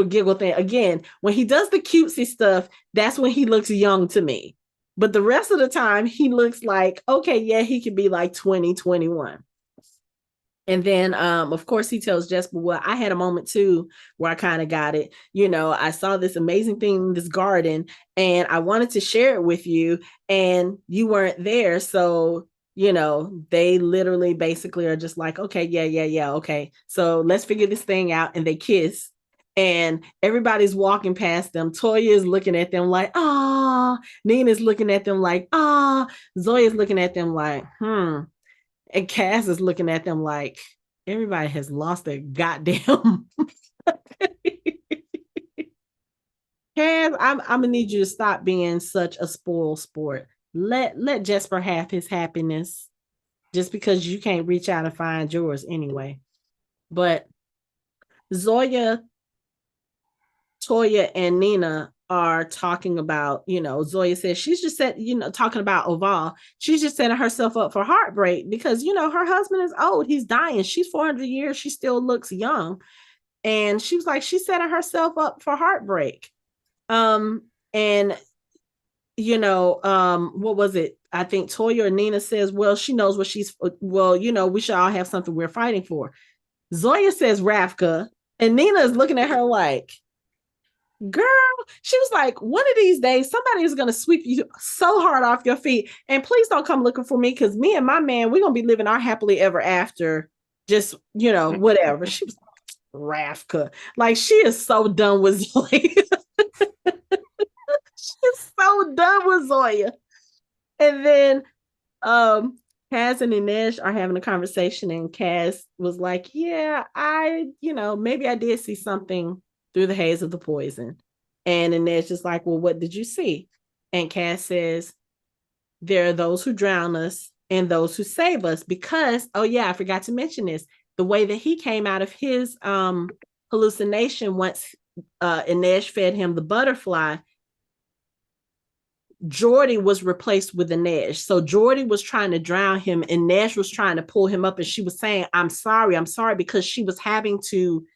giggle thing. Again, when he does the cutesy stuff, that's when he looks young to me. But the rest of the time, he looks like, okay, yeah, he could be like 20, 21. And then, of course, he tells Jesper, well, I had a moment too where I kind of got it. You know, I saw this amazing thing in this garden and I wanted to share it with you and you weren't there. So, you know, they literally basically are just like, okay, yeah. Okay. So let's figure this thing out. And they kiss. And everybody's walking past them. Toya is looking at them like, ah. Nina's looking at them like, ah. Zoya's looking at them like, And Cass is looking at them like, everybody has lost their goddamn. Cass, I'm gonna need you to stop being such a spoiled sport. Let Jesper have his happiness, just because you can't reach out and find yours anyway. But Zoya, Toya, and Nina are talking about, you know, Zoya says she's just said, you know, talking about Ohval. She's just setting herself up for heartbreak because, you know, her husband is old. He's dying. She's 400 years. She still looks young. And she was like, she's setting herself up for heartbreak. And, you know, what was it? I think Toya or Nina says, well, she knows what well, you know, we should all have something we're fighting for. Zoya says Ravka, and Nina is looking at her like, girl, she was like, one of these days, somebody is going to sweep you so hard off your feet. And please don't come looking for me because me and my man, we're going to be living our happily ever after. Just, you know, whatever. She was like, Ravka. Like, she is so done with Zoya. She's so done with Zoya. And then Kaz and Inej are having a conversation, and Kaz was like, yeah, maybe I did see something through the haze of the poison. And Inej is like, well, what did you see? And Cass says, there are those who drown us and those who save us because, oh yeah, I forgot to mention this. The way that he came out of his hallucination once Inej fed him the butterfly, Jordy was replaced with Inej. So Jordy was trying to drown him and Inej was trying to pull him up, and she was saying, I'm sorry, because she was having to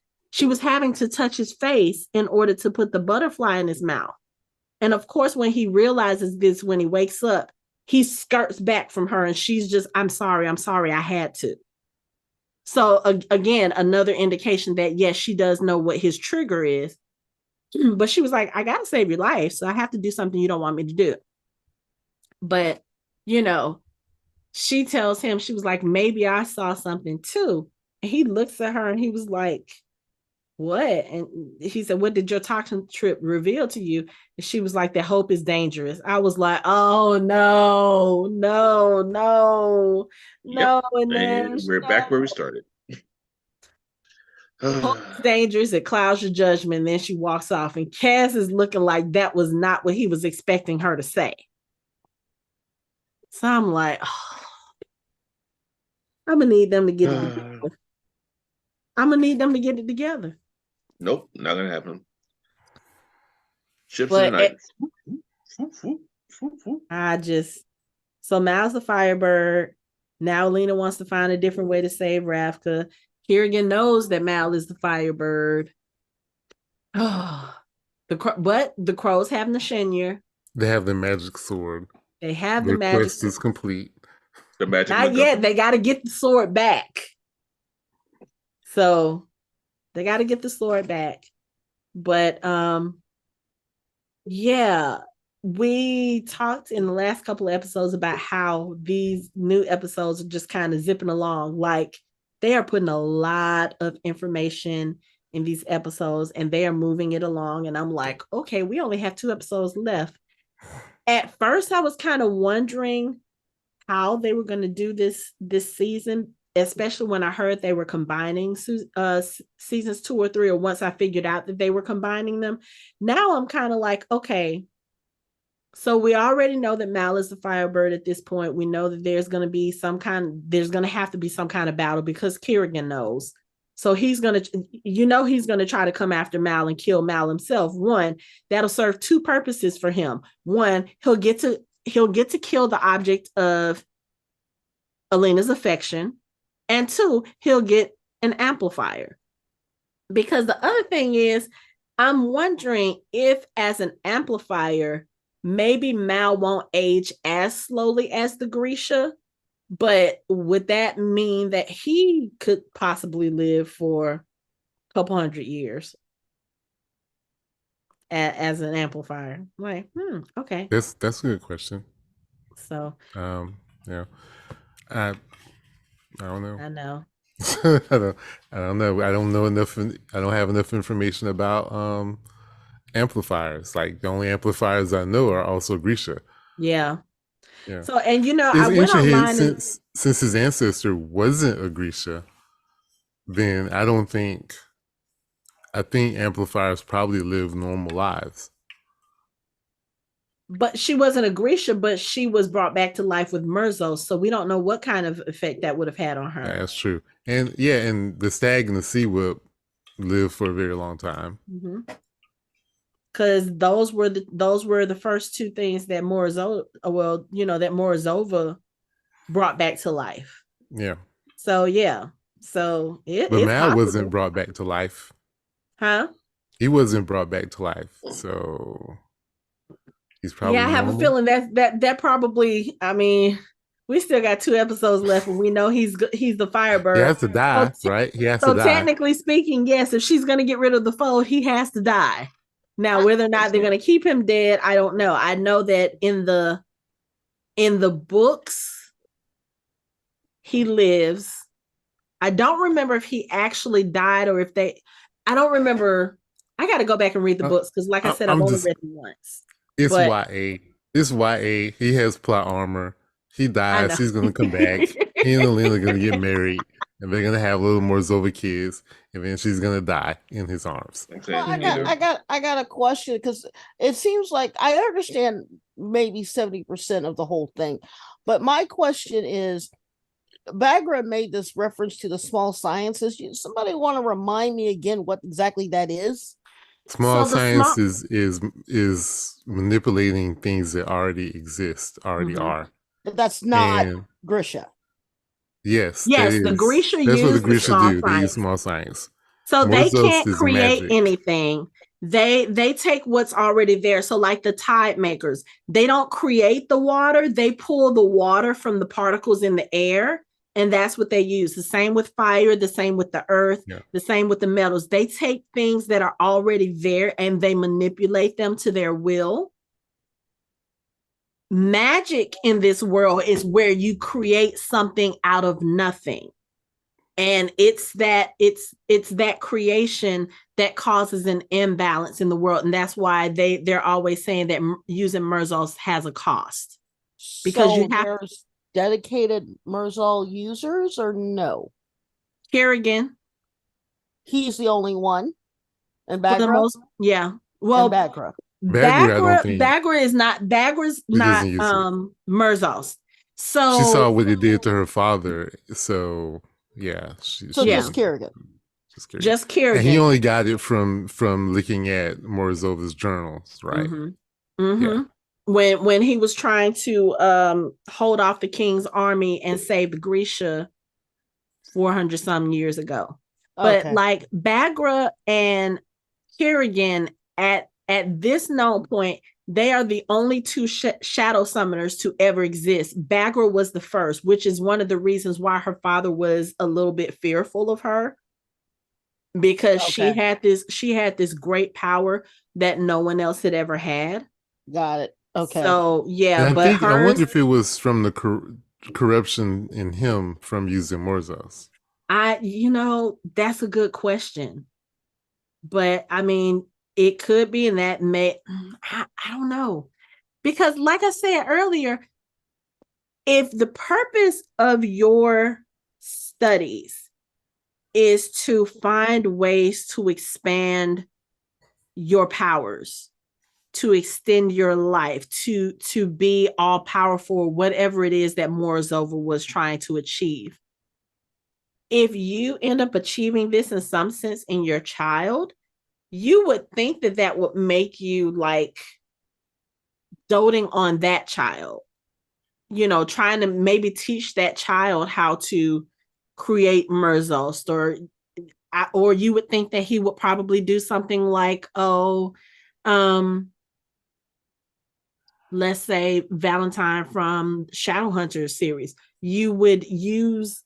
touch his face in order to put the butterfly in his mouth. And of course, when he realizes this, when he wakes up, he skirts back from her and she's just, I'm sorry, I had to. So again, another indication that yes, she does know what his trigger is, but she was like, I got to save your life. So I have to do something you don't want me to do. But, you know, she tells him, she was like, maybe I saw something too. And he looks at her and he was like, what? And he said, what did your toxin trip reveal to you? And she was like, that hope is dangerous. I was like, oh no. And we're back where we started. Hope is dangerous. It clouds your judgment. And then she walks off, and Cass is looking like that was not what he was expecting her to say. So I'm like, oh, I'm gonna need them to get it together. I'm gonna need them to get it together. Nope, not gonna happen. Ships in the night. So Mal's the Firebird. Now Alina wants to find a different way to save Ravka. Kirigan knows that Mal is the Firebird. Oh, but the crows have Nashenya. They have the magic sword. They have the magic. Quest is complete. The magic. Not yet. They got to get the sword back. So they got to get the sword back. But yeah, we talked in the last couple of episodes about how these new episodes are just kind of zipping along. Like, they are putting a lot of information in these episodes and they are moving it along. And I'm like, okay, we only have 2 episodes left. At first, I was kind of wondering how they were going to do this season, especially when I heard they were combining seasons 2 or 3, or once I figured out that they were combining them. Now I'm kind of like, okay, so we already know that Mal is the Firebird at this point. We know that there's going to have to be some kind of battle because Kirigan knows. So he's going to try to come after Mal and kill Mal himself. One, that'll serve 2 purposes for him. One, he'll get to kill the object of Alina's affection. And 2, he'll get an amplifier. Because the other thing is, I'm wondering if as an amplifier, maybe Mal won't age as slowly as the Grisha, but would that mean that he could possibly live for a couple hundred years as an amplifier? Like, okay. That's a good question. So, yeah, I don't know. I know. I don't know. I don't know enough. I don't have enough information about amplifiers. Like the only amplifiers I know are also Grisha. Yeah. Yeah. So, and I went online since his ancestor wasn't a Grisha, then I think amplifiers probably live normal lives. But she wasn't a Grisha, but she was brought back to life with Murzos, so we don't know what kind of effect that would have had on her. Yeah, that's true. And and the stag and the sea whip lived for a very long time. Because those were the first two things that Morozova, that Morozova brought back to life. Yeah. So but Mal wasn't brought back to life. Huh? He wasn't brought back to life, so he's probably. Yeah, I have a feeling that probably. I mean, we still got 2 episodes left, and we know he's the Firebird. He has to die, right? He has to die. So technically speaking, yes, if she's going to get rid of the foe, he has to die. Now, whether or not they're going to keep him dead, I don't know. I know that in the books, he lives. I don't remember if he actually died or if they. I don't remember. I got to go back and read the books because, like I said, I've only read them once. It's YA. It's YA. He has plot armor. He dies. He's gonna come back. He and Alina are gonna get married, and they're gonna have little Morozova kids, and then she's gonna die in his arms. Well, I got a question because it seems like I understand maybe 70% of the whole thing, but my question is, Baghra made this reference to the small sciences. Somebody want to remind me again what exactly that is? Small science is manipulating things that already exist, are. But that's not Grisha. Yes. The Grisha use what the Grisha do. Science. They use small science. So they can't create anything. They take what's already there. So like the tide makers, they don't create the water. They pull the water from the particles in the air. And that's what they use. The same with fire, the same with the earth, the same with the metals. They take things that are already there and they manipulate them to their will. Magic in this world is where you create something out of nothing. And it's that creation that causes an imbalance in the world. And that's why they're always saying that using Murzos has a cost. Because you have dedicated Murzol users or no? Kirigan. He's the only one. And Baghra? Well, Baghra. Baghra's not Murzos. So she saw what it did to her father. So just Kirigan. Just Kirigan. And he only got it from looking at Morozova's journals, right? Yeah. When he was trying to hold off the king's army and save the Grisha 400 some years ago. But like Baghra and Kirigan at this known point, they are the only 2 shadow summoners to ever exist. Baghra was the first, which is one of the reasons why her father was a little bit fearful of her, because she had this great power that no one else had ever had. Got it. Okay. So I wonder if it was from the corruption in him from using Murzos. That's a good question. But I mean, it could be, and that I don't know. Because like I said earlier, if the purpose of your studies is to find ways to expand your powers, to extend your life, to be all powerful, whatever it is that Morozova was trying to achieve. If you end up achieving this in some sense in your child, you would think that would make you like doting on that child, trying to maybe teach that child how to create Murzos, or you would think that he would probably do something like, let's say Valentine from Shadowhunters series, you would use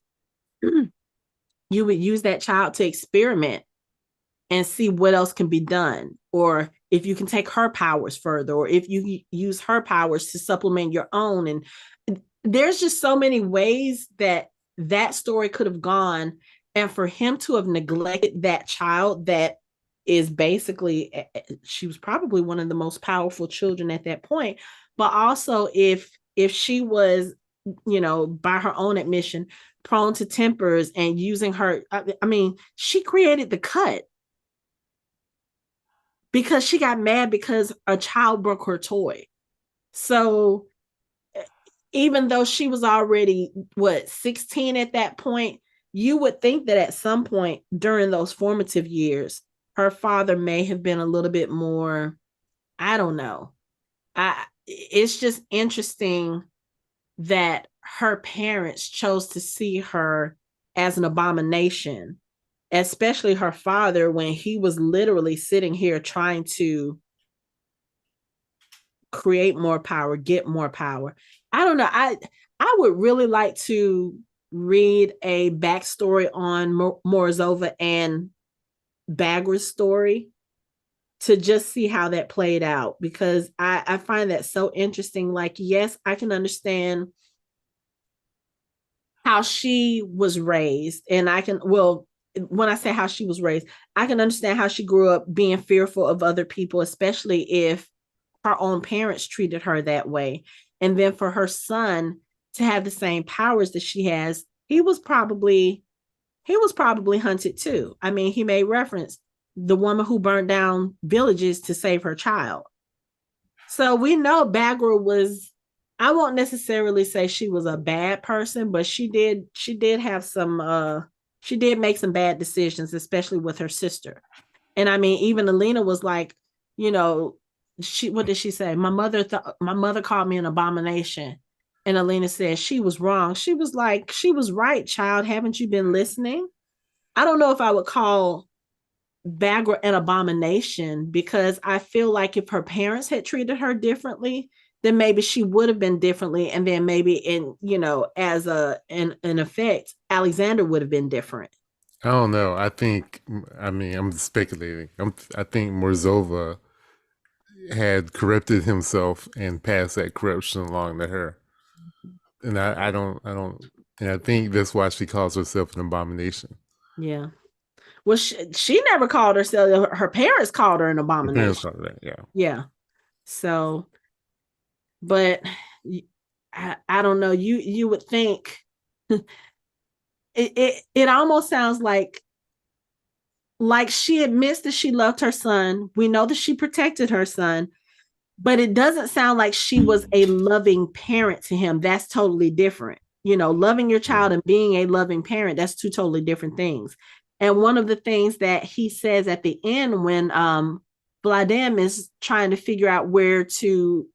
that child to experiment and see what else can be done, or if you can take her powers further, or if you use her powers to supplement your own. And there's just so many ways that story could have gone, and for him to have neglected that child that is basically, she was probably one of the most powerful children at that point, but also if she was, by her own admission, prone to tempers and using her, I mean, she created the cut because she got mad because a child broke her toy. So even though she was already 16 at that point, you would think that at some point during those formative years, her father may have been a little bit more, I don't know. It's just interesting that her parents chose to see her as an abomination, especially her father, when he was literally sitting here trying to create more power, get more power. I don't know. I would really like to read a backstory on Morozova and Baghra's story to just see how that played out, because I find that so interesting. Like, yes, I can understand how she was raised, and when I say how she was raised, I can understand how she grew up being fearful of other people, especially if her own parents treated her that way. And then for her son to have the same powers that she has, he was probably hunted too. I mean, he made reference the woman who burned down villages to save her child. So we know Baghra was, I won't necessarily say she was a bad person, but she did have some she did make some bad decisions, especially with her sister. And I mean, even Alina was like, what did she say? My mother called me an abomination. And Alina said she was wrong. She was like, she was right, child. Haven't you been listening? I don't know if I would call Baghra an abomination, because I feel like if her parents had treated her differently, then maybe she would have been differently. And then maybe as an effect, Alexander would have been different. I don't know. I'm speculating. I think Morozova had corrupted himself and passed that corruption along to her. And I think that's why she calls herself an abomination. Yeah. Well, she never called herself. Her parents called her an abomination. Her parents called her that, yeah. Yeah. So, but I don't know. You would think it almost sounds like she admits that she loved her son. We know that she protected her son, but it doesn't sound like she was a loving parent to him. That's totally different. Loving your child and being a loving parent, that's two totally different things. And one of the things that he says at the end when Vladimir is trying to figure out where to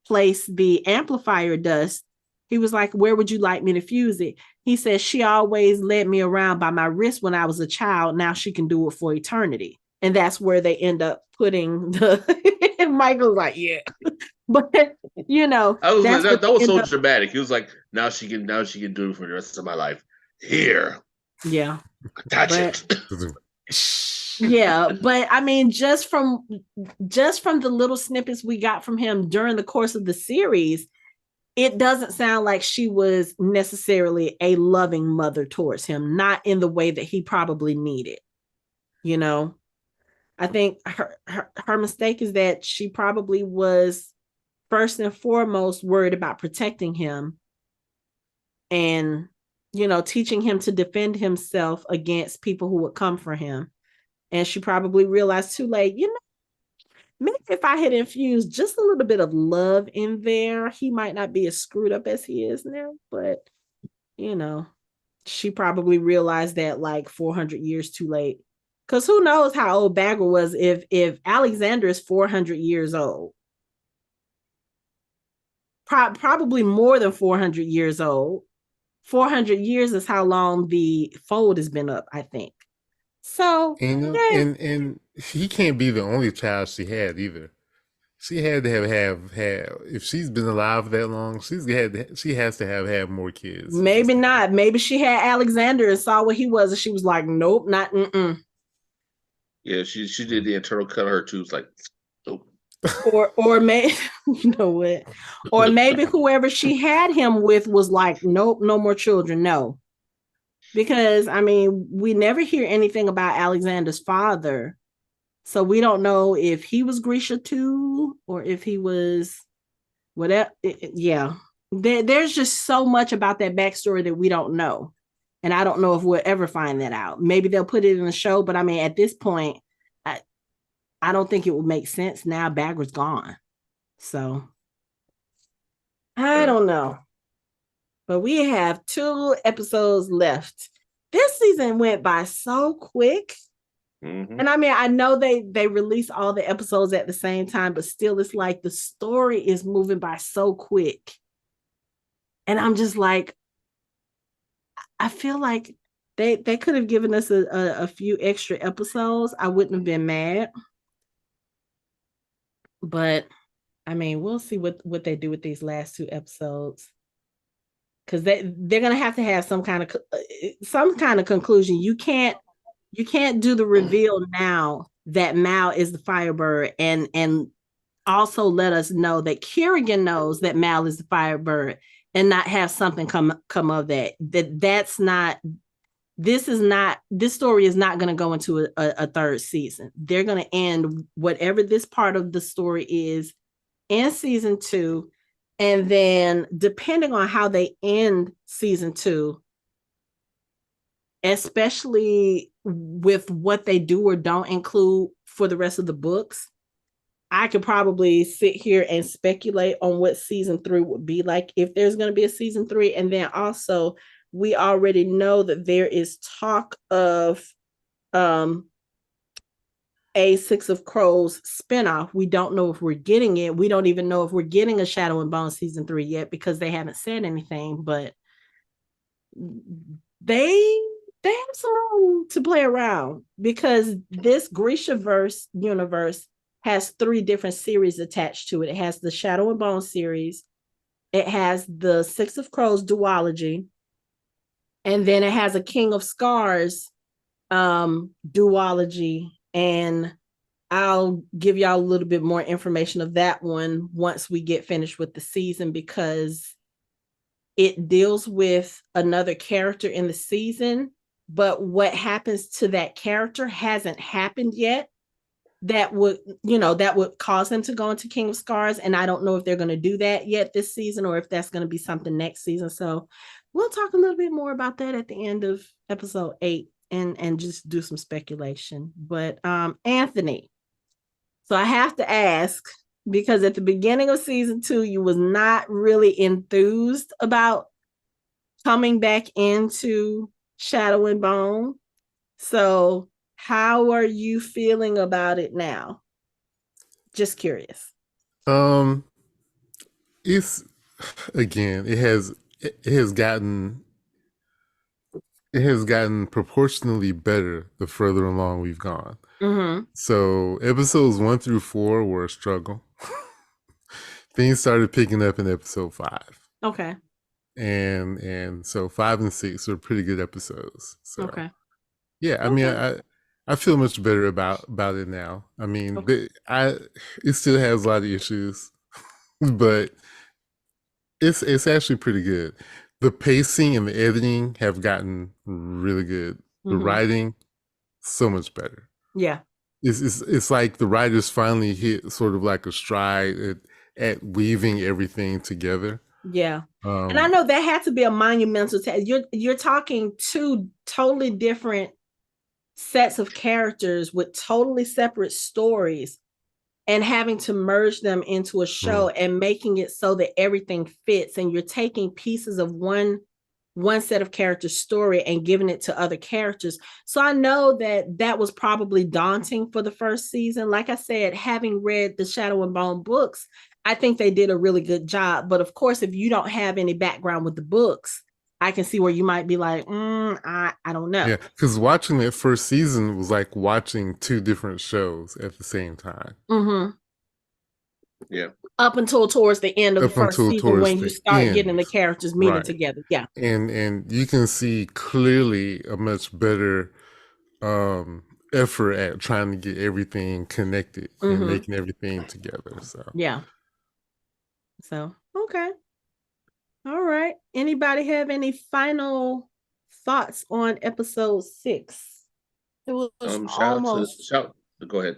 place the amplifier dust, he was like, where would you like me to fuse it? He says, she always led me around by my wrist when I was a child. Now she can do it for eternity. And that's where they end up putting the and Michael's like, yeah. But that was so dramatic. He was like, now she can do it for the rest of my life. Here. Yeah. Attach it. Yeah, but I mean, just from the little snippets we got from him during the course of the series, it doesn't sound like she was necessarily a loving mother towards him, not in the way that he probably needed. I think her mistake is that she probably was first and foremost worried about protecting him and, teaching him to defend himself against people who would come for him. And she probably realized too late, maybe if I had infused just a little bit of love in there, he might not be as screwed up as he is now. But, she probably realized that like 400 years too late. Because who knows how old Baghra was if Alexander is 400 years old. Probably more than 400 years old. 400 years is how long the fold has been up, I think. So, and he can't be the only child she had either. she had to have if she's been alive that long, she has to have had more kids. Maybe not. Maybe she had Alexander and saw what he was, and she was like, nope, not Yeah, she did the internal cut of her tubes like nope. Or maybe you know what? Or maybe whoever she had him with was like, nope, no more children, no. Because I mean, we never hear anything about Alexander's father. So we don't know if he was Grisha too, or if he was whatever. Yeah. There's just so much about that backstory that we don't know. And I don't know if we'll ever find that out. Maybe they'll put it in the show, but I mean, at this point, I don't think it would make sense now. Baghra's gone. So I don't know. But we have 2 episodes left. This season went by so quick. Mm-hmm. And I mean, I know they release all the episodes at the same time, but still it's like the story is moving by so quick. And I'm just like, I feel like they could have given us a few extra episodes. I wouldn't have been mad. But I mean, we'll see what they do with these last 2 episodes. Because they're gonna have to have some kind of conclusion. You can't do the reveal now that Mal is the Firebird and also let us know that Kirigan knows that Mal is the Firebird and not have something come of that. That's not. This story is not going to go into a 3rd season. They're going to end whatever this part of the story is in season 2. And then depending on how they end season 2, especially with what they do or don't include for the rest of the books, I could probably sit here and speculate on what season 3 would be like if there's going to be a season 3. And then also, we already know that there is talk of a Six of Crows spinoff. We don't know if we're getting it. We don't even know if we're getting a Shadow and Bone season 3 yet because they haven't said anything, but they have some room to play around because this Grishaverse universe has 3 different series attached to it. It has the Shadow and Bone series. It has the Six of Crows duology. And then it has a King of Scars duology. And I'll give y'all a little bit more information of that one once we get finished with the season because it deals with another character in the season, but what happens to that character hasn't happened yet. That would cause him to go into King of Scars. And I don't know if they're going to do that yet this season or if that's going to be something next season. So we'll talk a little bit more about that at the end of episode 8 and just do some speculation. But Anthony, so I have to ask, because at the beginning of season 2, you was not really enthused about coming back into Shadow and Bone. So how are you feeling about it now? Just curious. It's again, it has gotten proportionally better the further along we've gone. Mm-hmm. So episodes 1 through 4 were a struggle. Things started picking up in episode 5. Okay. And so 5 and 6 are pretty good episodes. So okay. Yeah, I mean, I feel much better about it now. I mean, it still has a lot of issues, but it's actually pretty good. The pacing and the editing have gotten really good. The writing, so much better. Yeah. It's like the writers finally hit sort of like a stride at weaving everything together. Yeah. And I know that had to be a monumental task. You're talking 2 totally different sets of characters with totally separate stories and having to merge them into a show and making it so that everything fits, and you're taking pieces of one set of characters' story and giving it to other characters. So I know that was probably daunting for the first season. Like I said, having read the Shadow and Bone books, I think they did a really good job. But of course, if you don't have any background with the books, I can see where you might be like, I don't know. Yeah, because watching that first season was like watching 2 different shows at the same time. Yeah. Up until towards the end of the first season when you start getting the characters meeting together. Yeah. And you can see clearly a much better effort at trying to get everything connected and making everything together. So yeah. So okay. All right. Anybody have any final thoughts on episode 6? It was go ahead.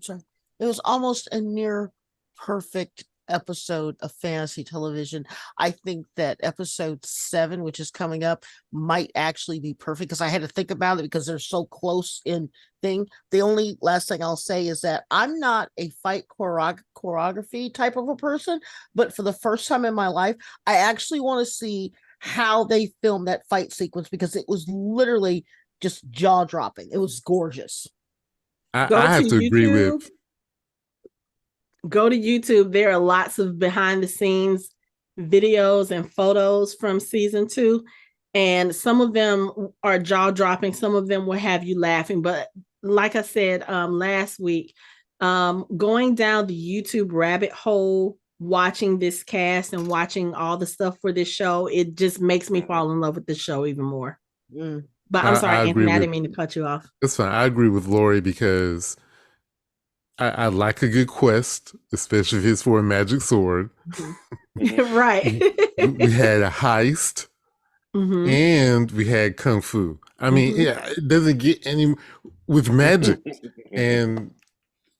Sorry. It was almost a near perfect episode of fantasy television. I think that episode 7, which is coming up, might actually be perfect because I had to think about it because they're so close in thing. The only last thing I'll say is that I'm not a fight choreography type of a person, but for the first time in my life, I actually want to see how they filmed that fight sequence because it was literally just jaw-dropping. It was gorgeous. I have to agree with. Go to YouTube. There are lots of behind the scenes videos and photos from season 2. And some of them are jaw dropping. Some of them will have you laughing. But like I said last week, going down the YouTube rabbit hole, watching this cast and watching all the stuff for this show, it just makes me fall in love with the show even more. But I'm sorry, Anthony, I didn't mean to cut you off. It's fine. I agree with Lori because I like a good quest, especially if it's for a magic sword. Right. We had a heist and we had kung fu. I mean, it doesn't get any with magic and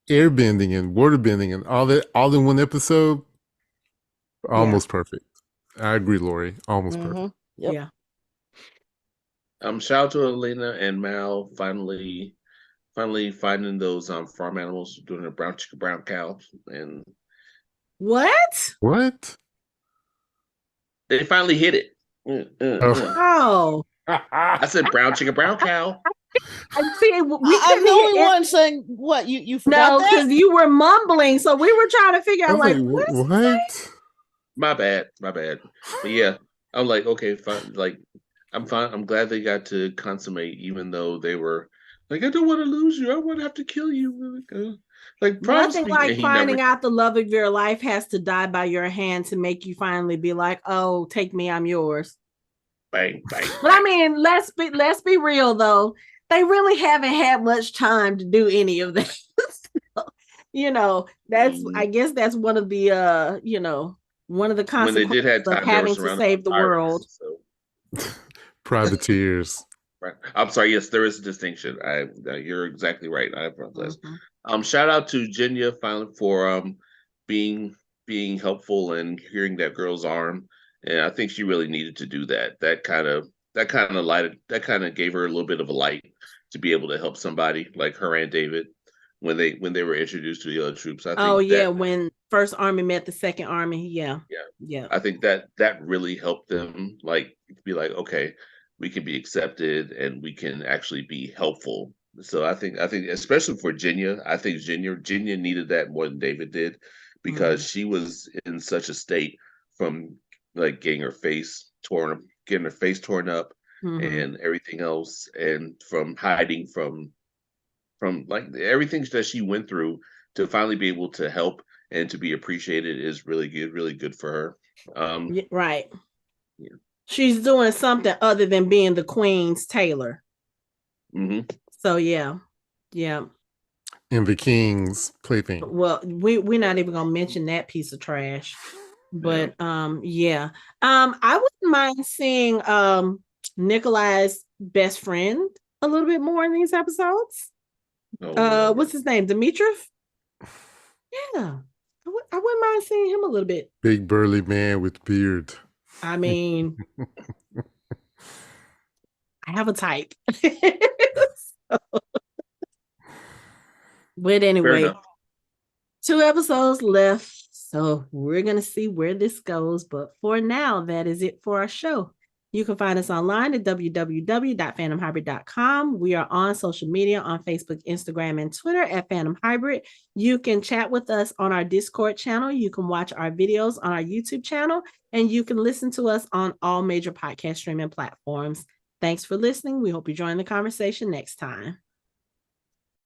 airbending and waterbending and all that all in one episode. Almost perfect. I agree, Lori. Almost perfect. Yep. Yeah. Shout out to Alina and Mal finally finding those farm animals, doing a brown chicken, brown cow, and what? They finally hit it. Oh. I said brown chicken, brown cow. I see. I'm the only one saying what you forgot. No, because you were mumbling, so we were trying to figure out like what? My bad. But yeah, I'm like, okay, fine. Like, I'm fine. I'm glad they got to consummate, even though they were like, I don't want to lose you. I want to have to kill you. Like, nothing like finding out the love of your life has to die by your hand to make you finally be like, oh, take me, I'm yours. Bang, bang. But I mean, let's be real though. They really haven't had much time to do any of that. That's I guess that's one of the one of the consequences of having to save the world. So. Privateers. Right. I'm sorry. Yes, there is a distinction. You're exactly right. I apologize. Shout out to Jenya finally for being helpful and hearing that girl's arm, and I think she really needed to do that. That kind of gave her a little bit of a light to be able to help somebody like her and David when they were introduced to the other troops. I think when First Army met the Second Army. Yeah. I think that really helped them like be like, okay, we can be accepted and we can actually be helpful. So I think especially for Jenya, I think Jenya needed that more than David did because she was in such a state from like getting her face torn up and everything else, and from hiding from like everything that she went through to finally be able to help and to be appreciated is really good for her. Right. Yeah. She's doing something other than being the Queen's tailor. So yeah. And the King's plaything. Well, we're not even gonna mention that piece of trash. But I wouldn't mind seeing Nikolai's best friend a little bit more in these episodes. What's his name? Dimitrov? Yeah. I wouldn't mind seeing him a little bit. Big burly man with beard. I mean, I have a type. But anyway, 2 episodes left. So we're going to see where this goes. But for now, that is it for our show. You can find us online at www.fandomhybrid.com. We are on social media on Facebook, Instagram, and Twitter at Fandom Hybrid. You can chat with us on our Discord channel. You can watch our videos on our YouTube channel, and you can listen to us on all major podcast streaming platforms. Thanks for listening. We hope you join the conversation next time.